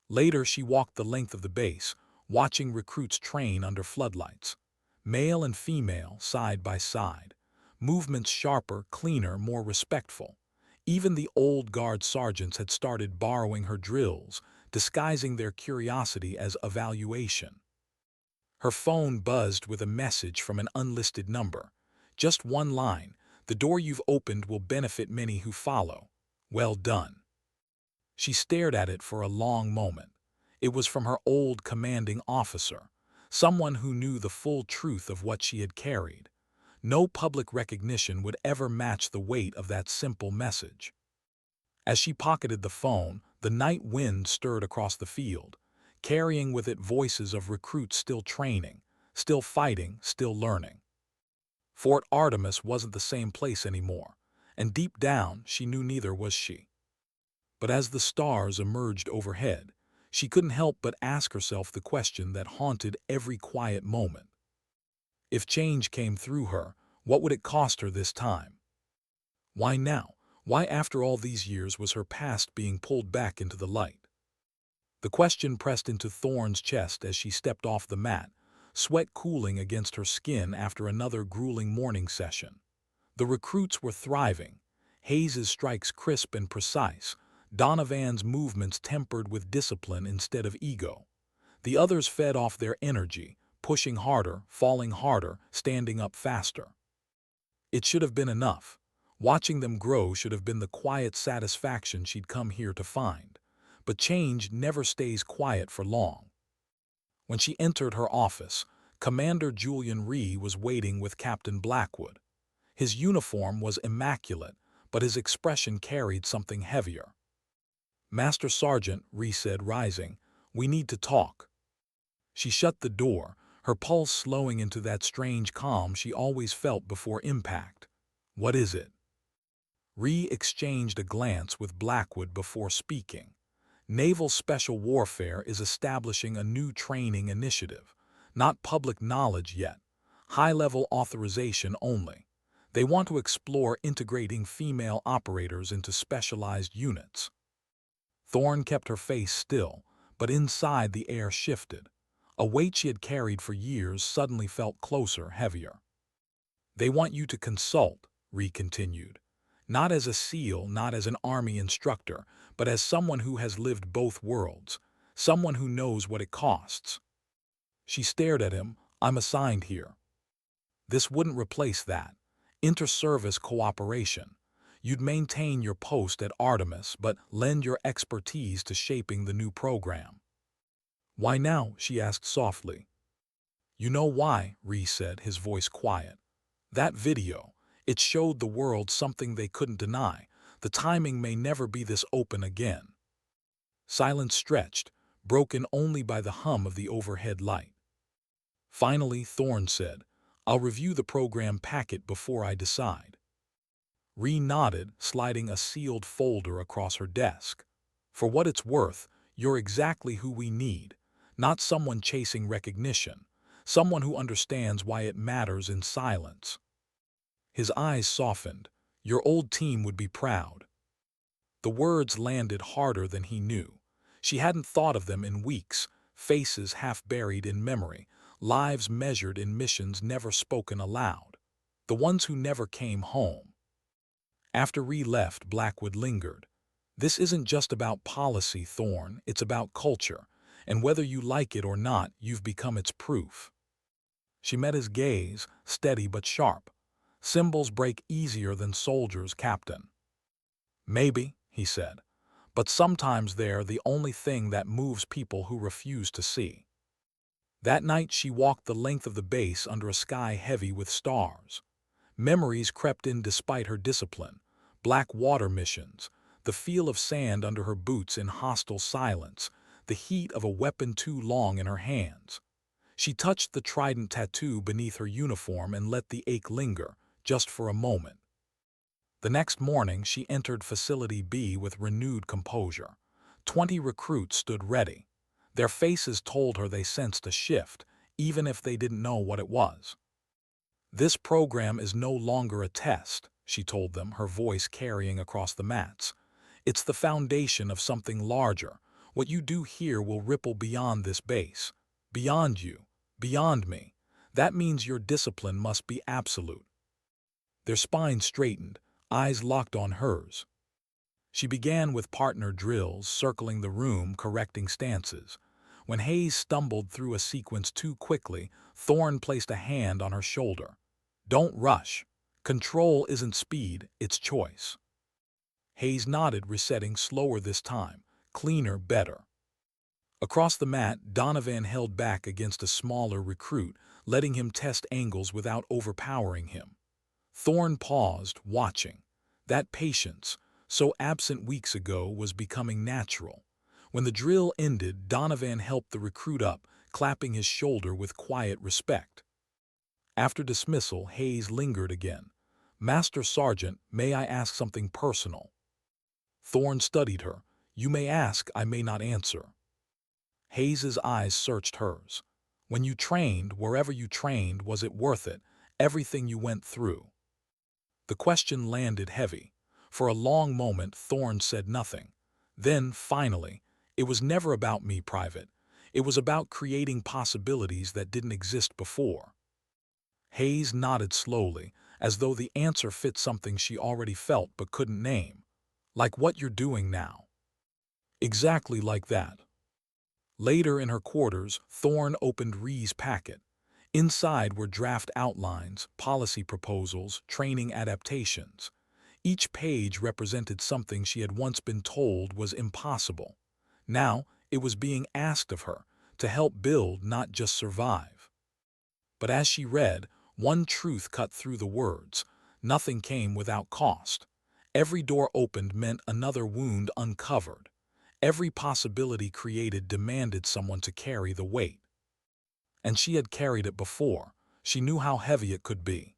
Later she walked the length of the base, watching recruits train under floodlights. Male and female, side by side. Movements sharper, cleaner, more respectful. Even the old guard sergeants had started borrowing her drills, disguising their curiosity as evaluation. Her phone buzzed with a message from an unlisted number. Just one line: "The door you've opened will benefit many who follow. Well done." She stared at it for a long moment. It was from her old commanding officer, someone who knew the full truth of what she had carried. No public recognition would ever match the weight of that simple message. As she pocketed the phone, the night wind stirred across the field, carrying with it voices of recruits still training, still fighting, still learning. Fort Artemis wasn't the same place anymore, and deep down she knew neither was she. But as the stars emerged overhead, she couldn't help but ask herself the question that haunted every quiet moment. If change came through her, what would it cost her this time? Why now? Why after all these years was her past being pulled back into the light? The question pressed into Thorne's chest as she stepped off the mat, sweat cooling against her skin after another grueling morning session. The recruits were thriving, Hayes's strikes crisp and precise, Donovan's movements tempered with discipline instead of ego. The others fed off their energy, pushing harder, falling harder, standing up faster. It should have been enough. Watching them grow should have been the quiet satisfaction she'd come here to find. But change never stays quiet for long. When she entered her office, Commander Julian Ree was waiting with Captain Blackwood. His uniform was immaculate, but his expression carried something heavier. "Master Sergeant," Ree said, rising, "we need to talk." She shut the door, her pulse slowing into that strange calm she always felt before impact. "What is it?" Ree exchanged a glance with Blackwood before speaking. Naval Special Warfare is establishing a new training initiative. Not public knowledge yet. High-level authorization only. They want to explore integrating female operators into specialized units. Thorne kept her face still, but inside the air shifted. A weight she had carried for years suddenly felt closer, heavier. "They want you to consult," Ree continued. "Not as a SEAL, not as an Army instructor, but as someone who has lived both worlds, someone who knows what it costs." She stared at him. "I'm assigned here." "This wouldn't replace that. Inter-service cooperation. You'd maintain your post at Artemis, but lend your expertise to shaping the new program." "Why now?" she asked softly. "You know why," Ree said, his voice quiet. "That video, it showed the world something they couldn't deny. The timing may never be this open again." Silence stretched, broken only by the hum of the overhead light. Finally, Thorne said, "I'll review the program packet before I decide." Ree nodded, sliding a sealed folder across her desk. "For what it's worth, you're exactly who we need. Not someone chasing recognition. Someone who understands why it matters in silence." His eyes softened. "Your old team would be proud." The words landed harder than he knew. She hadn't thought of them in weeks, faces half buried in memory, lives measured in missions never spoken aloud. The ones who never came home. After Ree left, Blackwood lingered. "This isn't just about policy, Thorne, it's about culture, and whether you like it or not, you've become its proof." She met his gaze, steady but sharp. "Symbols break easier than soldiers, Captain." "Maybe," he said, "but sometimes they're the only thing that moves people who refuse to see." That night she walked the length of the base under a sky heavy with stars. Memories crept in despite her discipline. Black water missions, the feel of sand under her boots in hostile silence, the heat of a weapon too long in her hands. She touched the trident tattoo beneath her uniform and let the ache linger, just for a moment. The next morning she entered Facility B with renewed composure. 20 recruits stood ready. Their faces told her they sensed a shift, even if they didn't know what it was. "This program is no longer a test," she told them, her voice carrying across the mats. "It's the foundation of something larger. What you do here will ripple beyond this base. Beyond you. Beyond me. That means your discipline must be absolute." Their spines straightened, eyes locked on hers. She began with partner drills, circling the room, correcting stances. When Hayes stumbled through a sequence too quickly, Thorne placed a hand on her shoulder. "Don't rush. Control isn't speed, it's choice." Hayes nodded, resetting slower this time. Cleaner, better. Across the mat, Donovan held back against a smaller recruit, letting him test angles without overpowering him. Thorne paused, watching. That patience, so absent weeks ago, was becoming natural. When the drill ended, Donovan helped the recruit up, clapping his shoulder with quiet respect. After dismissal, Hayes lingered again. "Master Sergeant, may I ask something personal?" Thorne studied her. "You may ask, I may not answer." Hayes's eyes searched hers. "When you trained, wherever you trained, was it worth it? Everything you went through?" The question landed heavy. For a long moment, Thorne said nothing. Then, finally, "It was never about me, Private. It was about creating possibilities that didn't exist before." Hayes nodded slowly, as though the answer fit something she already felt but couldn't name. "Like what you're doing now." "Exactly like that." Later in her quarters, Thorne opened Ree's packet. Inside were draft outlines, policy proposals, training adaptations. Each page represented something she had once been told was impossible. Now, it was being asked of her, to help build, not just survive. But as she read, one truth cut through the words. Nothing came without cost. Every door opened meant another wound uncovered. Every possibility created demanded someone to carry the weight. And she had carried it before. She knew how heavy it could be.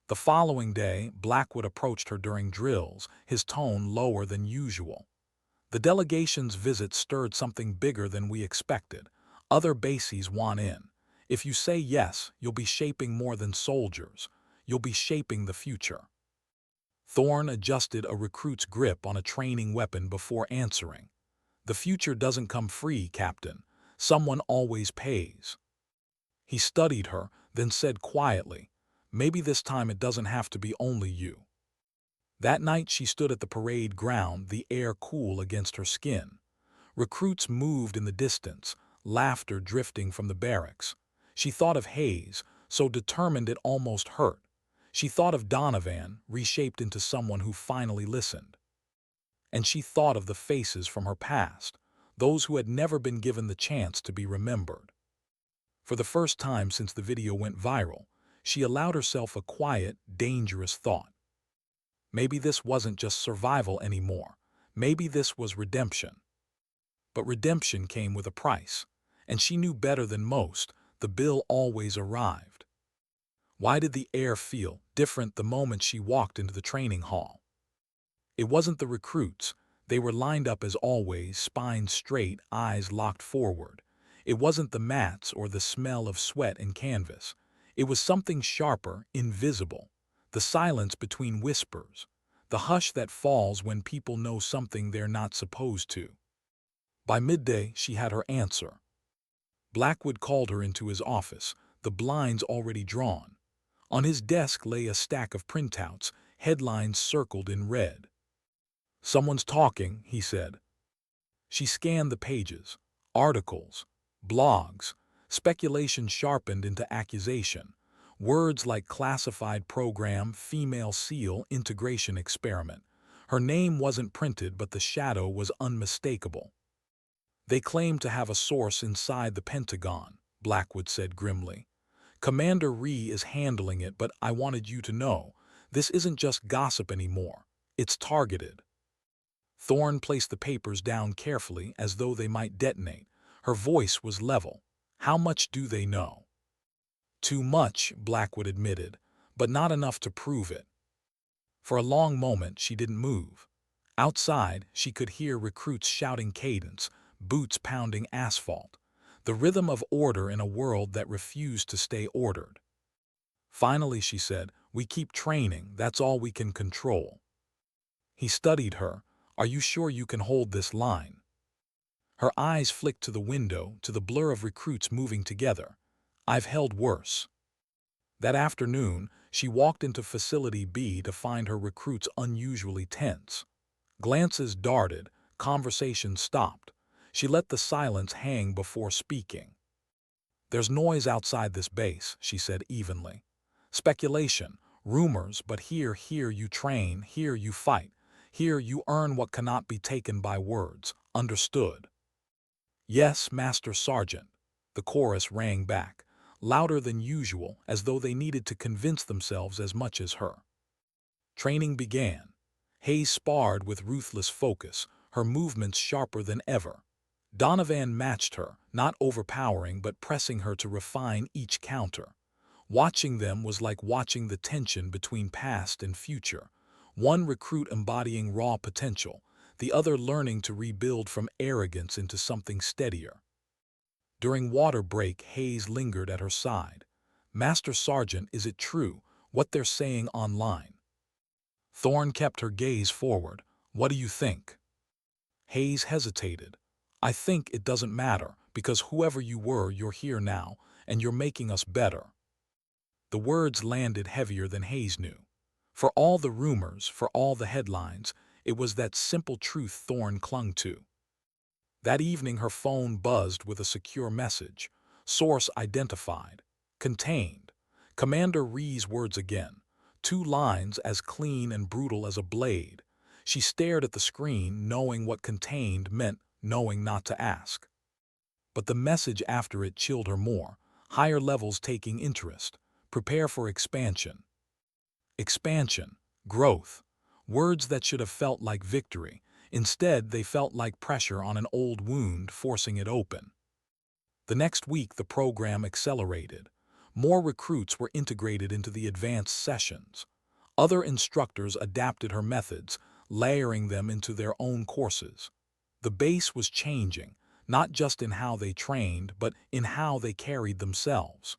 The following day, Blackwood approached her during drills, his tone lower than usual. The delegation's visit stirred something bigger than we expected. Other bases want in. If you say yes, you'll be shaping more than soldiers. You'll be shaping the future. Thorne adjusted a recruit's grip on a training weapon before answering. The future doesn't come free, Captain. Someone always pays. He studied her, then said quietly, maybe this time it doesn't have to be only you. That night she stood at the parade ground, the air cool against her skin. Recruits moved in the distance, laughter drifting from the barracks. She thought of Hayes, so determined it almost hurt. She thought of Donovan, reshaped into someone who finally listened. And she thought of the faces from her past, those who had never been given the chance to be remembered. For the first time since the video went viral, she allowed herself a quiet, dangerous thought. Maybe this wasn't just survival anymore. Maybe this was redemption. But redemption came with a price, and she knew better than most, the bill always arrived. Why did the air feel different the moment she walked into the training hall? It wasn't the recruits. They were lined up as always, spines straight, eyes locked forward. It wasn't the mats or the smell of sweat and canvas. It was something sharper, invisible. The silence between whispers. The hush that falls when people know something they're not supposed to. By midday, she had her answer. Blackwood called her into his office, the blinds already drawn. On his desk lay a stack of printouts, headlines circled in red. Someone's talking, he said. She scanned the pages. Articles, blogs, speculation sharpened into accusation. Words like classified program, female SEAL, integration experiment. Her name wasn't printed, but the shadow was unmistakable. They claimed to have a source inside the Pentagon, Blackwood said grimly. Commander Ree is handling it, but I wanted you to know, this isn't just gossip anymore. It's targeted. Thorne placed the papers down carefully as though they might detonate. Her voice was level. How much do they know? Too much, Blackwood admitted, but not enough to prove it. For a long moment she didn't move. Outside, she could hear recruits shouting cadence, boots pounding asphalt, the rhythm of order in a world that refused to stay ordered. Finally, she said, we keep training, that's all we can control. He studied her. Are you sure you can hold this line? Her eyes flicked to the window, to the blur of recruits moving together. I've held worse. That afternoon, she walked into Facility B to find her recruits unusually tense. Glances darted, conversation stopped. She let the silence hang before speaking. There's noise outside this base, she said evenly. Speculation, rumors, but here you train, here you fight. Here you earn what cannot be taken by words. Understood? Yes, Master Sergeant. The chorus rang back, louder than usual, as though they needed to convince themselves as much as her. Training began. Hayes sparred with ruthless focus, her movements sharper than ever. Donovan matched her, not overpowering but pressing her to refine each counter. Watching them was like watching the tension between past and future. One recruit embodying raw potential, the other learning to rebuild from arrogance into something steadier. During water break, Hayes lingered at her side. Master Sergeant, is it true, what they're saying online? Thorne kept her gaze forward. What do you think? Hayes hesitated. I think it doesn't matter, because whoever you were, you're here now, and you're making us better. The words landed heavier than Hayes knew. For all the rumors, for all the headlines, it was that simple truth Thorne clung to. That evening her phone buzzed with a secure message. Source identified. Contained. Commander Ree's words again. 2 lines as clean and brutal as a blade. She stared at the screen, knowing what contained meant knowing not to ask. But the message after it chilled her more. higher levels taking interest. Prepare for expansion. Expansion, growth, words that should have felt like victory. Instead, they felt like pressure on an old wound, forcing it open. The next week, the program accelerated. More recruits were integrated into the advanced sessions. Other instructors adapted her methods, layering them into their own courses. The base was changing, not just in how they trained, but in how they carried themselves.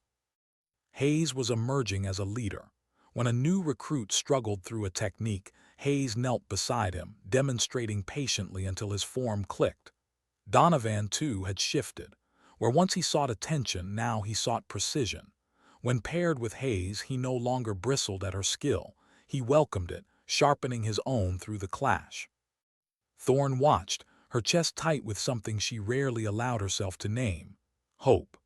Hayes was emerging as a leader. When a new recruit struggled through a technique, Hayes knelt beside him, demonstrating patiently until his form clicked. Donovan, too, had shifted. Where once he sought attention, now he sought precision. When paired with Hayes, he no longer bristled at her skill. He welcomed it, sharpening his own through the clash. Thorne watched, her chest tight with something she rarely allowed herself to name: hope.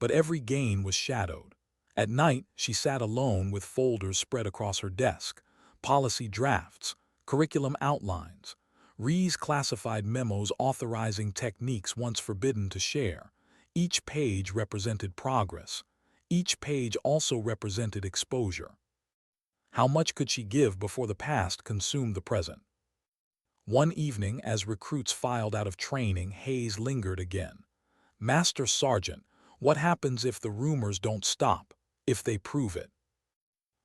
But every gain was shadowed. At night, she sat alone with folders spread across her desk, policy drafts, curriculum outlines, Ree's classified memos authorizing techniques once forbidden to share. Each page represented progress. Each page also represented exposure. How much could she give before the past consumed the present? One evening, as recruits filed out of training, Hayes lingered again. "Master Sergeant, what happens if the rumors don't stop, if they prove it?"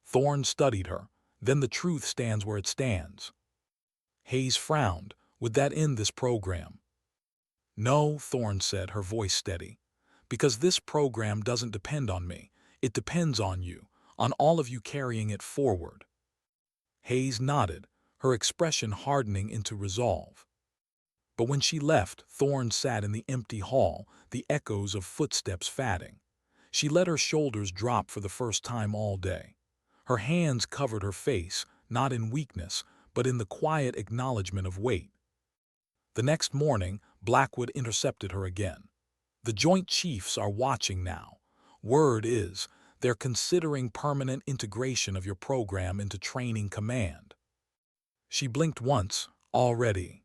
Thorne studied her. "Then the truth stands where it stands." Hayes frowned. "Would that end this program?" "No," Thorne said, her voice steady. "Because this program doesn't depend on me. It depends on you, on all of you carrying it forward." Hayes nodded, her expression hardening into resolve. But when she left, Thorne sat in the empty hall, the echoes of footsteps fading. She let her shoulders drop for the first time all day. Her hands covered her face, not in weakness, but in the quiet acknowledgement of weight. The next morning, Blackwood intercepted her again. "The Joint Chiefs are watching now. Word is, they're considering permanent integration of your program into training command." She blinked once. "Already?"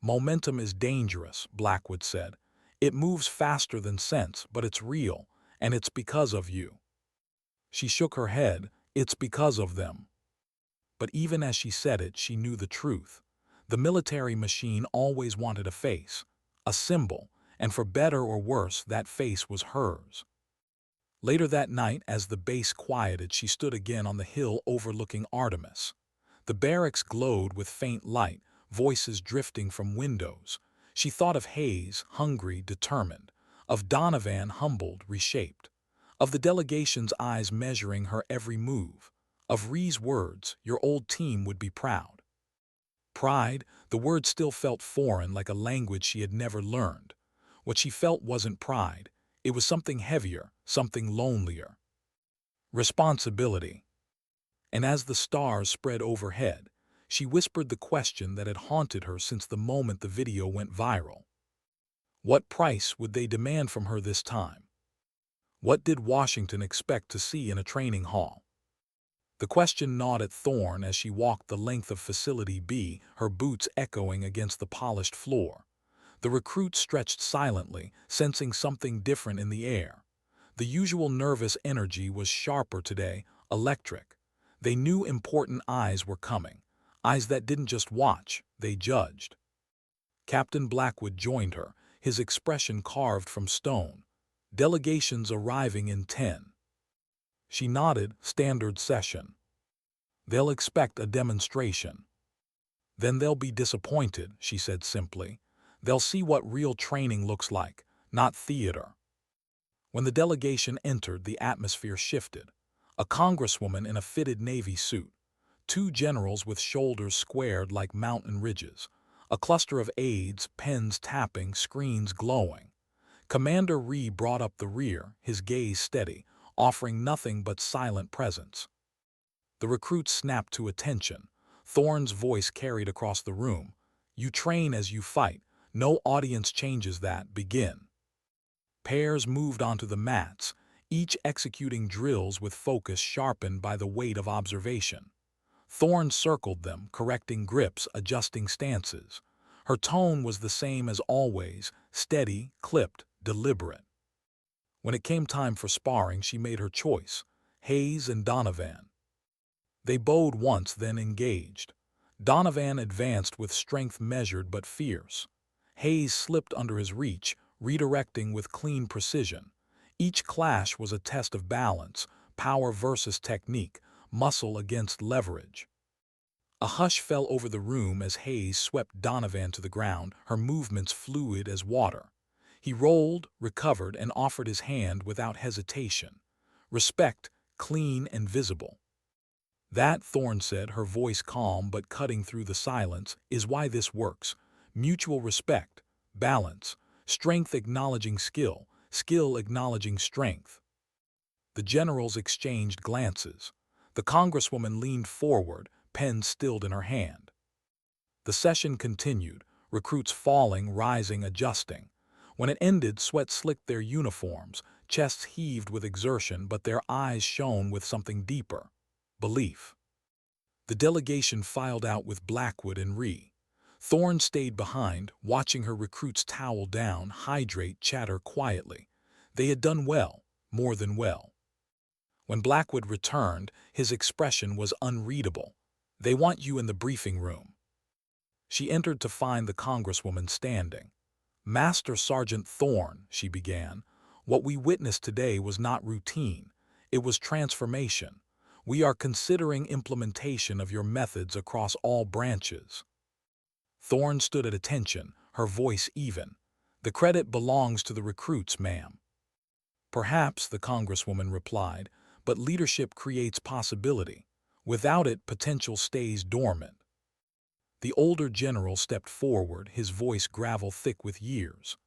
"Momentum is dangerous," Blackwood said. "It moves faster than sense, but it's real, and it's because of you." She shook her head. "It's because of them." But even as she said it, she knew the truth. The military machine always wanted a face, a symbol, and for better or worse, that face was hers. Later that night, as the base quieted, she stood again on the hill overlooking Artemis. The barracks glowed with faint light, voices drifting from windows. She thought of Hayes, hungry, determined, of Donovan, humbled, reshaped, of the delegation's eyes measuring her every move, of Ree's words, "Your old team would be proud." Pride, the word still felt foreign, like a language she had never learned. What she felt wasn't pride. It was something heavier, something lonelier. Responsibility. And as the stars spread overhead, she whispered the question that had haunted her since the moment the video went viral. What price would they demand from her this time? What did Washington expect to see in a training hall? The question gnawed at Thorne as she walked the length of Facility B, her boots echoing against the polished floor. The recruits stretched silently, sensing something different in the air. The usual nervous energy was sharper today, electric. They knew important eyes were coming, eyes that didn't just watch, they judged. Captain Blackwood joined her, his expression carved from stone. "Delegations arriving in 10. She nodded. "Standard session." "They'll expect a demonstration." "Then they'll be disappointed," she said simply. "They'll see what real training looks like, not theater." When the delegation entered, the atmosphere shifted. A congresswoman in a fitted Navy suit, two generals with shoulders squared like mountain ridges, a cluster of aides, pens tapping, screens glowing. Commander Ree brought up the rear, his gaze steady, offering nothing but silent presence. The recruits snapped to attention. Thorne's voice carried across the room. "You train as you fight. No audience changes that. Begin." Pairs moved onto the mats, each executing drills with focus sharpened by the weight of observation. Thorne circled them, correcting grips, adjusting stances. Her tone was the same as always, steady, clipped, deliberate. When it came time for sparring, she made her choice: Hayes and Donovan. They bowed once, then engaged. Donovan advanced with strength measured but fierce. Hayes slipped under his reach, redirecting with clean precision. Each clash was a test of balance, power versus technique, muscle against leverage. A hush fell over the room as Hayes swept Donovan to the ground, her movements fluid as water. He rolled, recovered, and offered his hand without hesitation. Respect, clean and visible. That, Thorne said, her voice calm but cutting through the silence, is why this works. Mutual respect, balance, strength acknowledging skill, skill acknowledging strength. The generals exchanged glances. The congresswoman leaned forward, pen stilled in her hand. The session continued, recruits falling, rising, adjusting. When it ended, sweat slicked their uniforms, chests heaved with exertion, but their eyes shone with something deeper: belief. The delegation filed out with Blackwood and Ree. Thorne stayed behind, watching her recruits towel down, hydrate, chatter quietly. They had done well, more than well. When Blackwood returned, his expression was unreadable. "They want you in the briefing room." She entered to find the congresswoman standing. "Master Sergeant Thorne," she began, "what we witnessed today was not routine. It was transformation. We are considering implementation of your methods across all branches." Thorne stood at attention, her voice even. "The credit belongs to the recruits, ma'am." "Perhaps," the congresswoman replied, "but leadership creates possibility. Without it, potential stays dormant." The older general stepped forward, his voice gravel thick with years.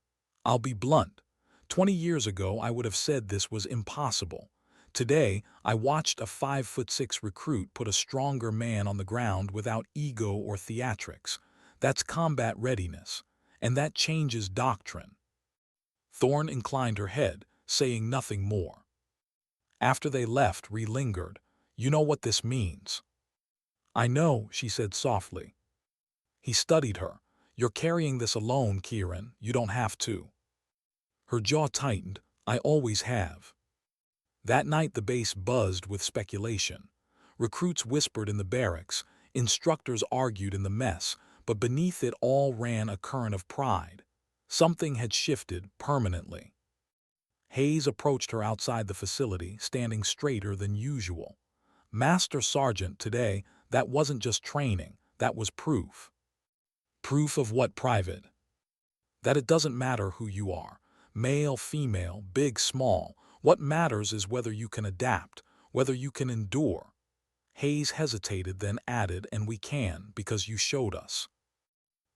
"I'll be blunt. 20 years ago, I would have said this was impossible. Today, I watched a 5'6" recruit put a stronger man on the ground without ego or theatrics. That's combat readiness, and that changes doctrine." Thorne inclined her head, saying nothing more. After they left, Ree lingered. "You know what this means." "I know," she said softly. He studied her. "You're carrying this alone, Kieran. You don't have to." Her jaw tightened. "I always have." That night the base buzzed with speculation. Recruits whispered in the barracks, instructors argued in the mess, but beneath it all ran a current of pride. Something had shifted permanently. Hayes approached her outside the facility, standing straighter than usual. "Master Sergeant, today, that wasn't just training, that was proof." "Proof of what, Private?" "That it doesn't matter who you are. Male, female, big, small. What matters is whether you can adapt, whether you can endure." Hayes hesitated, then added, "And we can, because you showed us."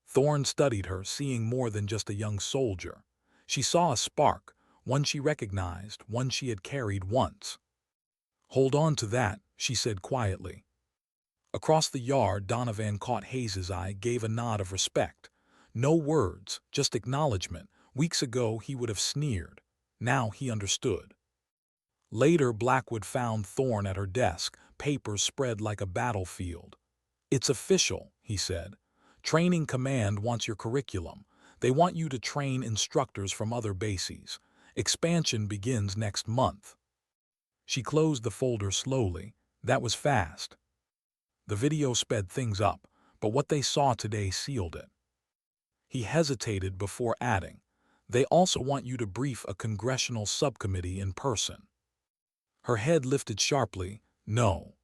Thorne studied her, seeing more than just a young soldier. She saw a spark, one she recognized, one she had carried once. "Hold on to that," she said quietly. Across the yard, Donovan caught Hayes's eye, gave a nod of respect. No words, just acknowledgement. Weeks ago he would have sneered. Now he understood. Later, Blackwood found Thorne at her desk, papers spread like a battlefield. "It's official," he said. "Training Command wants your curriculum. They want you to train instructors from other bases. Expansion begins next month." She closed the folder slowly. That was fast. The video sped things up, but what they saw today sealed it. He hesitated before adding, "They also want you to brief a congressional subcommittee in person." Her head lifted sharply. "No.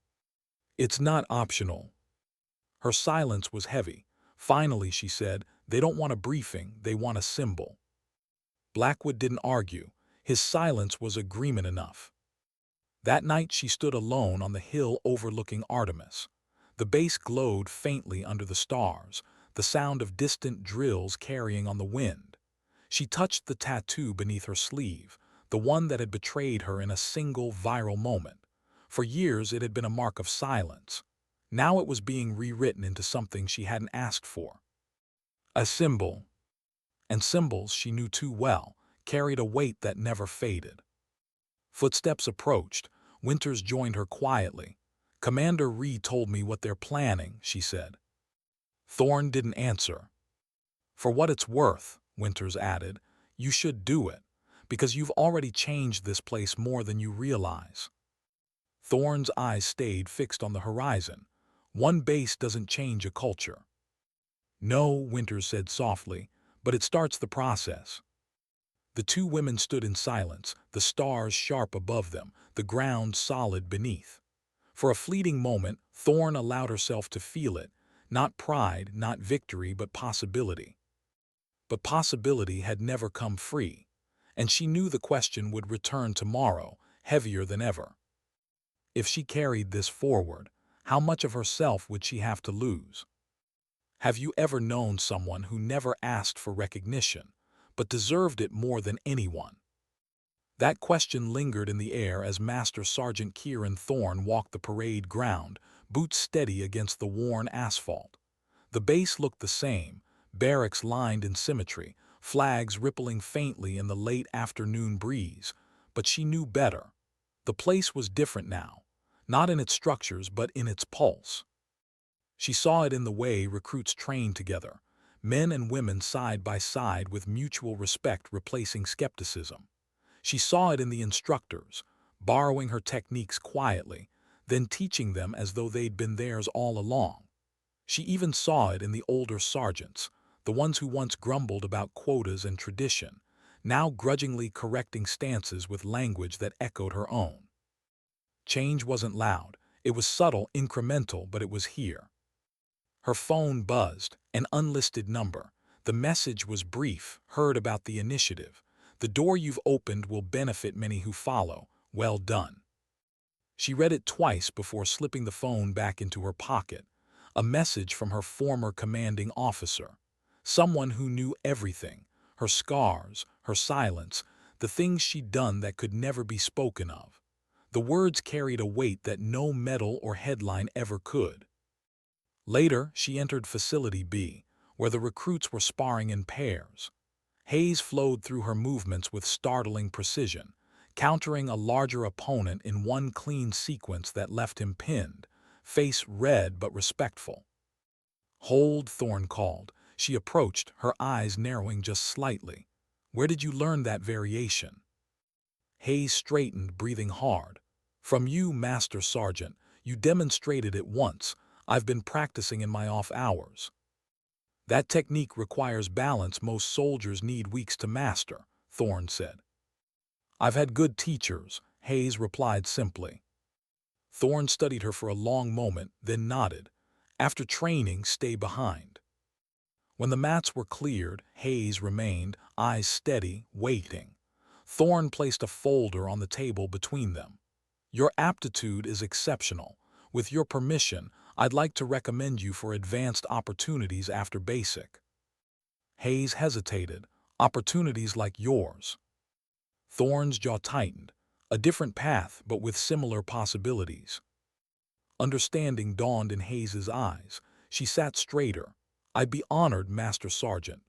It's not optional." Her silence was heavy. Finally, she said, "They don't want a briefing, they want a symbol." Blackwood didn't argue. His silence was agreement enough. That night she stood alone on the hill overlooking Artemis. The base glowed faintly under the stars, the sound of distant drills carrying on the wind. She touched the tattoo beneath her sleeve, the one that had betrayed her in a single viral moment. For years it had been a mark of silence. Now it was being rewritten into something she hadn't asked for. A symbol. And symbols, she knew too well, carried a weight that never faded. Footsteps approached. Winters joined her quietly. "Commander Ree told me what they're planning," she said. Thorne didn't answer. "For what it's worth," Winters added, "you should do it. because you've already changed this place more than you realize. Thorne's eyes stayed fixed on the horizon. One base doesn't change a culture. No, Winters said softly, but it starts the process. The two women stood in silence, the stars sharp above them, the ground solid beneath. For a fleeting moment, Thorne allowed herself to feel it, not pride, not victory, but possibility. But possibility had never come free, and she knew the question would return tomorrow, heavier than ever. If she carried this forward, how much of herself would she have to lose? Have you ever known someone who never asked for recognition, but deserved it more than anyone? That question lingered in the air as Master Sergeant Kieran Thorne walked the parade ground, boots steady against the worn asphalt. The base looked the same, barracks lined in symmetry, flags rippling faintly in the late afternoon breeze, but she knew better. The place was different now, not in its structures but in its pulse. She saw it in the way recruits trained together, men and women side by side with mutual respect replacing skepticism. She saw it in the instructors, borrowing her techniques quietly, then teaching them as though they'd been theirs all along. She even saw it in the older sergeants, the ones who once grumbled about quotas and tradition, now grudgingly correcting stances with language that echoed her own. Change wasn't loud, it was subtle, incremental, but it was here. Her phone buzzed, an unlisted number. The message was brief, heard about the initiative. The door you've opened will benefit many who follow. Well done. She read it twice before slipping the phone back into her pocket. A message from her former commanding officer. Someone who knew everything, her scars, her silence, the things she'd done that could never be spoken of. The words carried a weight that no medal or headline ever could. Later, she entered Facility B, where the recruits were sparring in pairs. Haze flowed through her movements with startling precision, countering a larger opponent in one clean sequence that left him pinned, face red but respectful. "Hold," Thorne called. She approached, her eyes narrowing just slightly. "Where did you learn that variation?" Haze straightened, breathing hard. "From you, Master Sergeant. You demonstrated it once. I've been practicing in my off hours." "That technique requires balance most soldiers need weeks to master," Thorne said. "I've had good teachers," Haze replied simply. Thorne studied her for a long moment, then nodded. "After training, stay behind." When the mats were cleared, Haze remained, eyes steady, waiting. Thorne placed a folder on the table between them. "Your aptitude is exceptional. With your permission, I'd like to recommend you for advanced opportunities after basic." Haze hesitated. "Opportunities like yours?" Thorne's jaw tightened. A different path, but with similar possibilities. Understanding dawned in Haze's eyes. She sat straighter. "I'd be honored, Master Sergeant."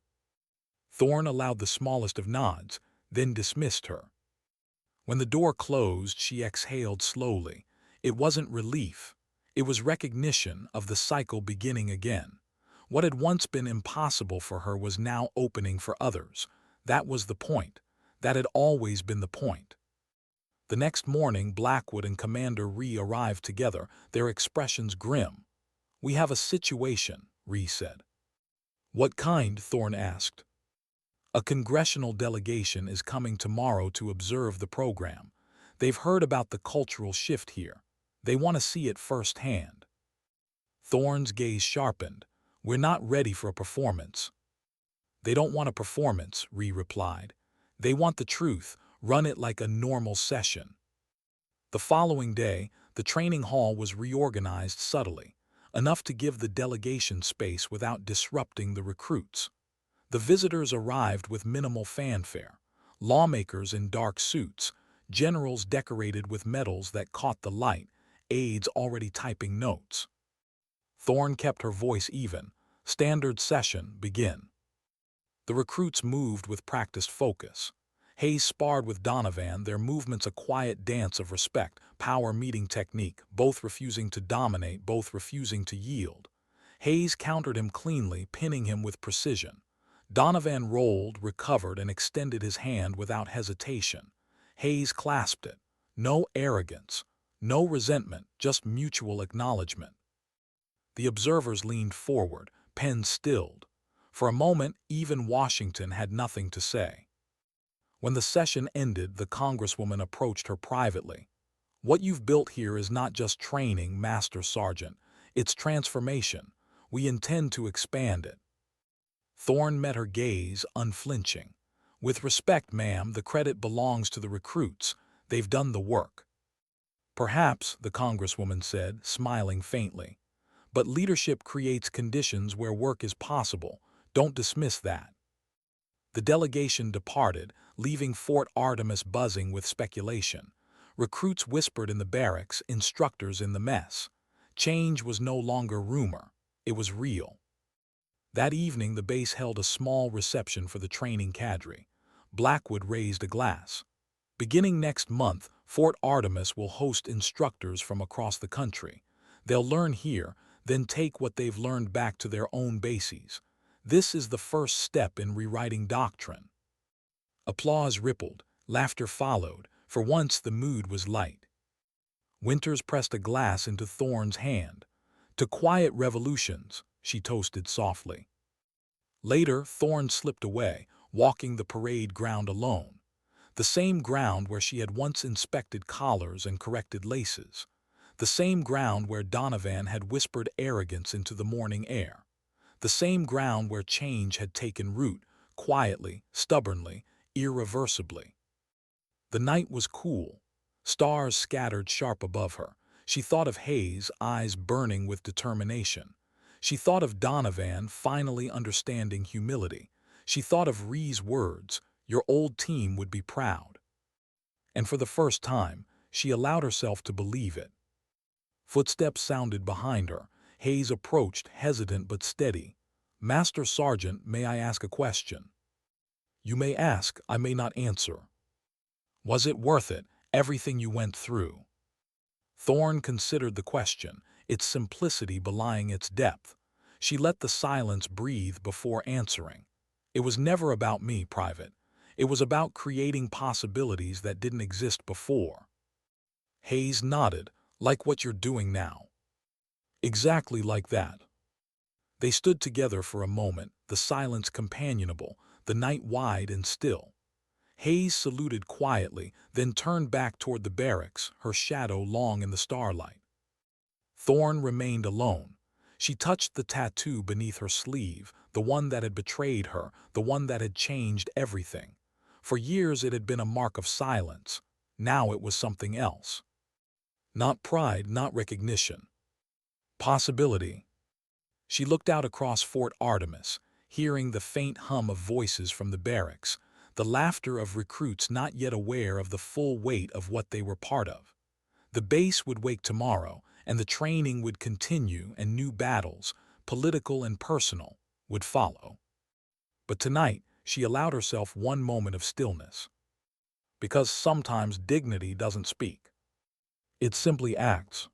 Thorne allowed the smallest of nods, then dismissed her. When the door closed, she exhaled slowly. It wasn't relief. It was recognition of the cycle beginning again. What had once been impossible for her was now opening for others. That was the point. That had always been the point. The next morning, Blackwood and Commander Ree arrived together, their expressions grim. "We have a situation," Ree said. "What kind?" Thorne asked. "A congressional delegation is coming tomorrow to observe the program. They've heard about the cultural shift here. They want to see it firsthand." Thorne's gaze sharpened. "We're not ready for a performance." "They don't want a performance," Ree replied. "They want the truth. Run it like a normal session." The following day, the training hall was reorganized subtly, enough to give the delegation space without disrupting the recruits. The visitors arrived with minimal fanfare. Lawmakers in dark suits, generals decorated with medals that caught the light, aides already typing notes. Thorne kept her voice even. "Standard session, begin." The recruits moved with practiced focus. Hayes sparred with Donovan, their movements a quiet dance of respect, power meeting technique, both refusing to dominate, both refusing to yield. Hayes countered him cleanly, pinning him with precision. Donovan rolled, recovered, and extended his hand without hesitation. Hayes clasped it. No arrogance, no resentment, just mutual acknowledgement. The observers leaned forward, pens stilled. For a moment, even Washington had nothing to say. When the session ended, the Congresswoman approached her privately. "What you've built here is not just training, Master Sergeant. It's transformation. We intend to expand it." Thorne met her gaze, unflinching. "With respect, ma'am, the credit belongs to the recruits. They've done the work." "Perhaps," the Congresswoman said, smiling faintly. "But leadership creates conditions where work is possible. Don't dismiss that." The delegation departed, leaving Fort Artemis buzzing with speculation. Recruits whispered in the barracks, instructors in the mess. Change was no longer rumor. It was real. That evening, the base held a small reception for the training cadre. Blackwood raised a glass. "Beginning next month, Fort Artemis will host instructors from across the country. They'll learn here, then take what they've learned back to their own bases. This is the first step in rewriting doctrine." Applause rippled, laughter followed. For once the mood was light. Winters pressed a glass into Thorne's hand. "To quiet revolutions," she toasted softly. Later, Thorne slipped away, walking the parade ground alone. The same ground where she had once inspected collars and corrected laces. The same ground where Donovan had whispered arrogance into the morning air. The same ground where change had taken root, quietly, stubbornly, irreversibly. The night was cool. Stars scattered sharp above her. She thought of Hayes, eyes burning with determination. She thought of Donovan finally understanding humility. She thought of Ree's words, "Your old team would be proud." And for the first time, she allowed herself to believe it. Footsteps sounded behind her. Hayes approached, hesitant but steady. "Master Sergeant, may I ask a question?" "You may ask, I may not answer." "Was it worth it, everything you went through?" Thorne considered the question, its simplicity belying its depth. She let the silence breathe before answering. "It was never about me, Private. It was about creating possibilities that didn't exist before." Hayes nodded. "Like what you're doing now." "Exactly like that." They stood together for a moment, the silence companionable, the night wide and still. Hayes saluted quietly, then turned back toward the barracks, her shadow long in the starlight. Thorne remained alone. She touched the tattoo beneath her sleeve, the one that had betrayed her, the one that had changed everything. For years it had been a mark of silence. Now it was something else. Not pride, not recognition. Possibility. She looked out across Fort Artemis, hearing the faint hum of voices from the barracks, the laughter of recruits not yet aware of the full weight of what they were part of. The base would wake tomorrow, and the training would continue, and new battles, political and personal, would follow. But tonight, she allowed herself one moment of stillness. Because sometimes dignity doesn't speak. It simply acts.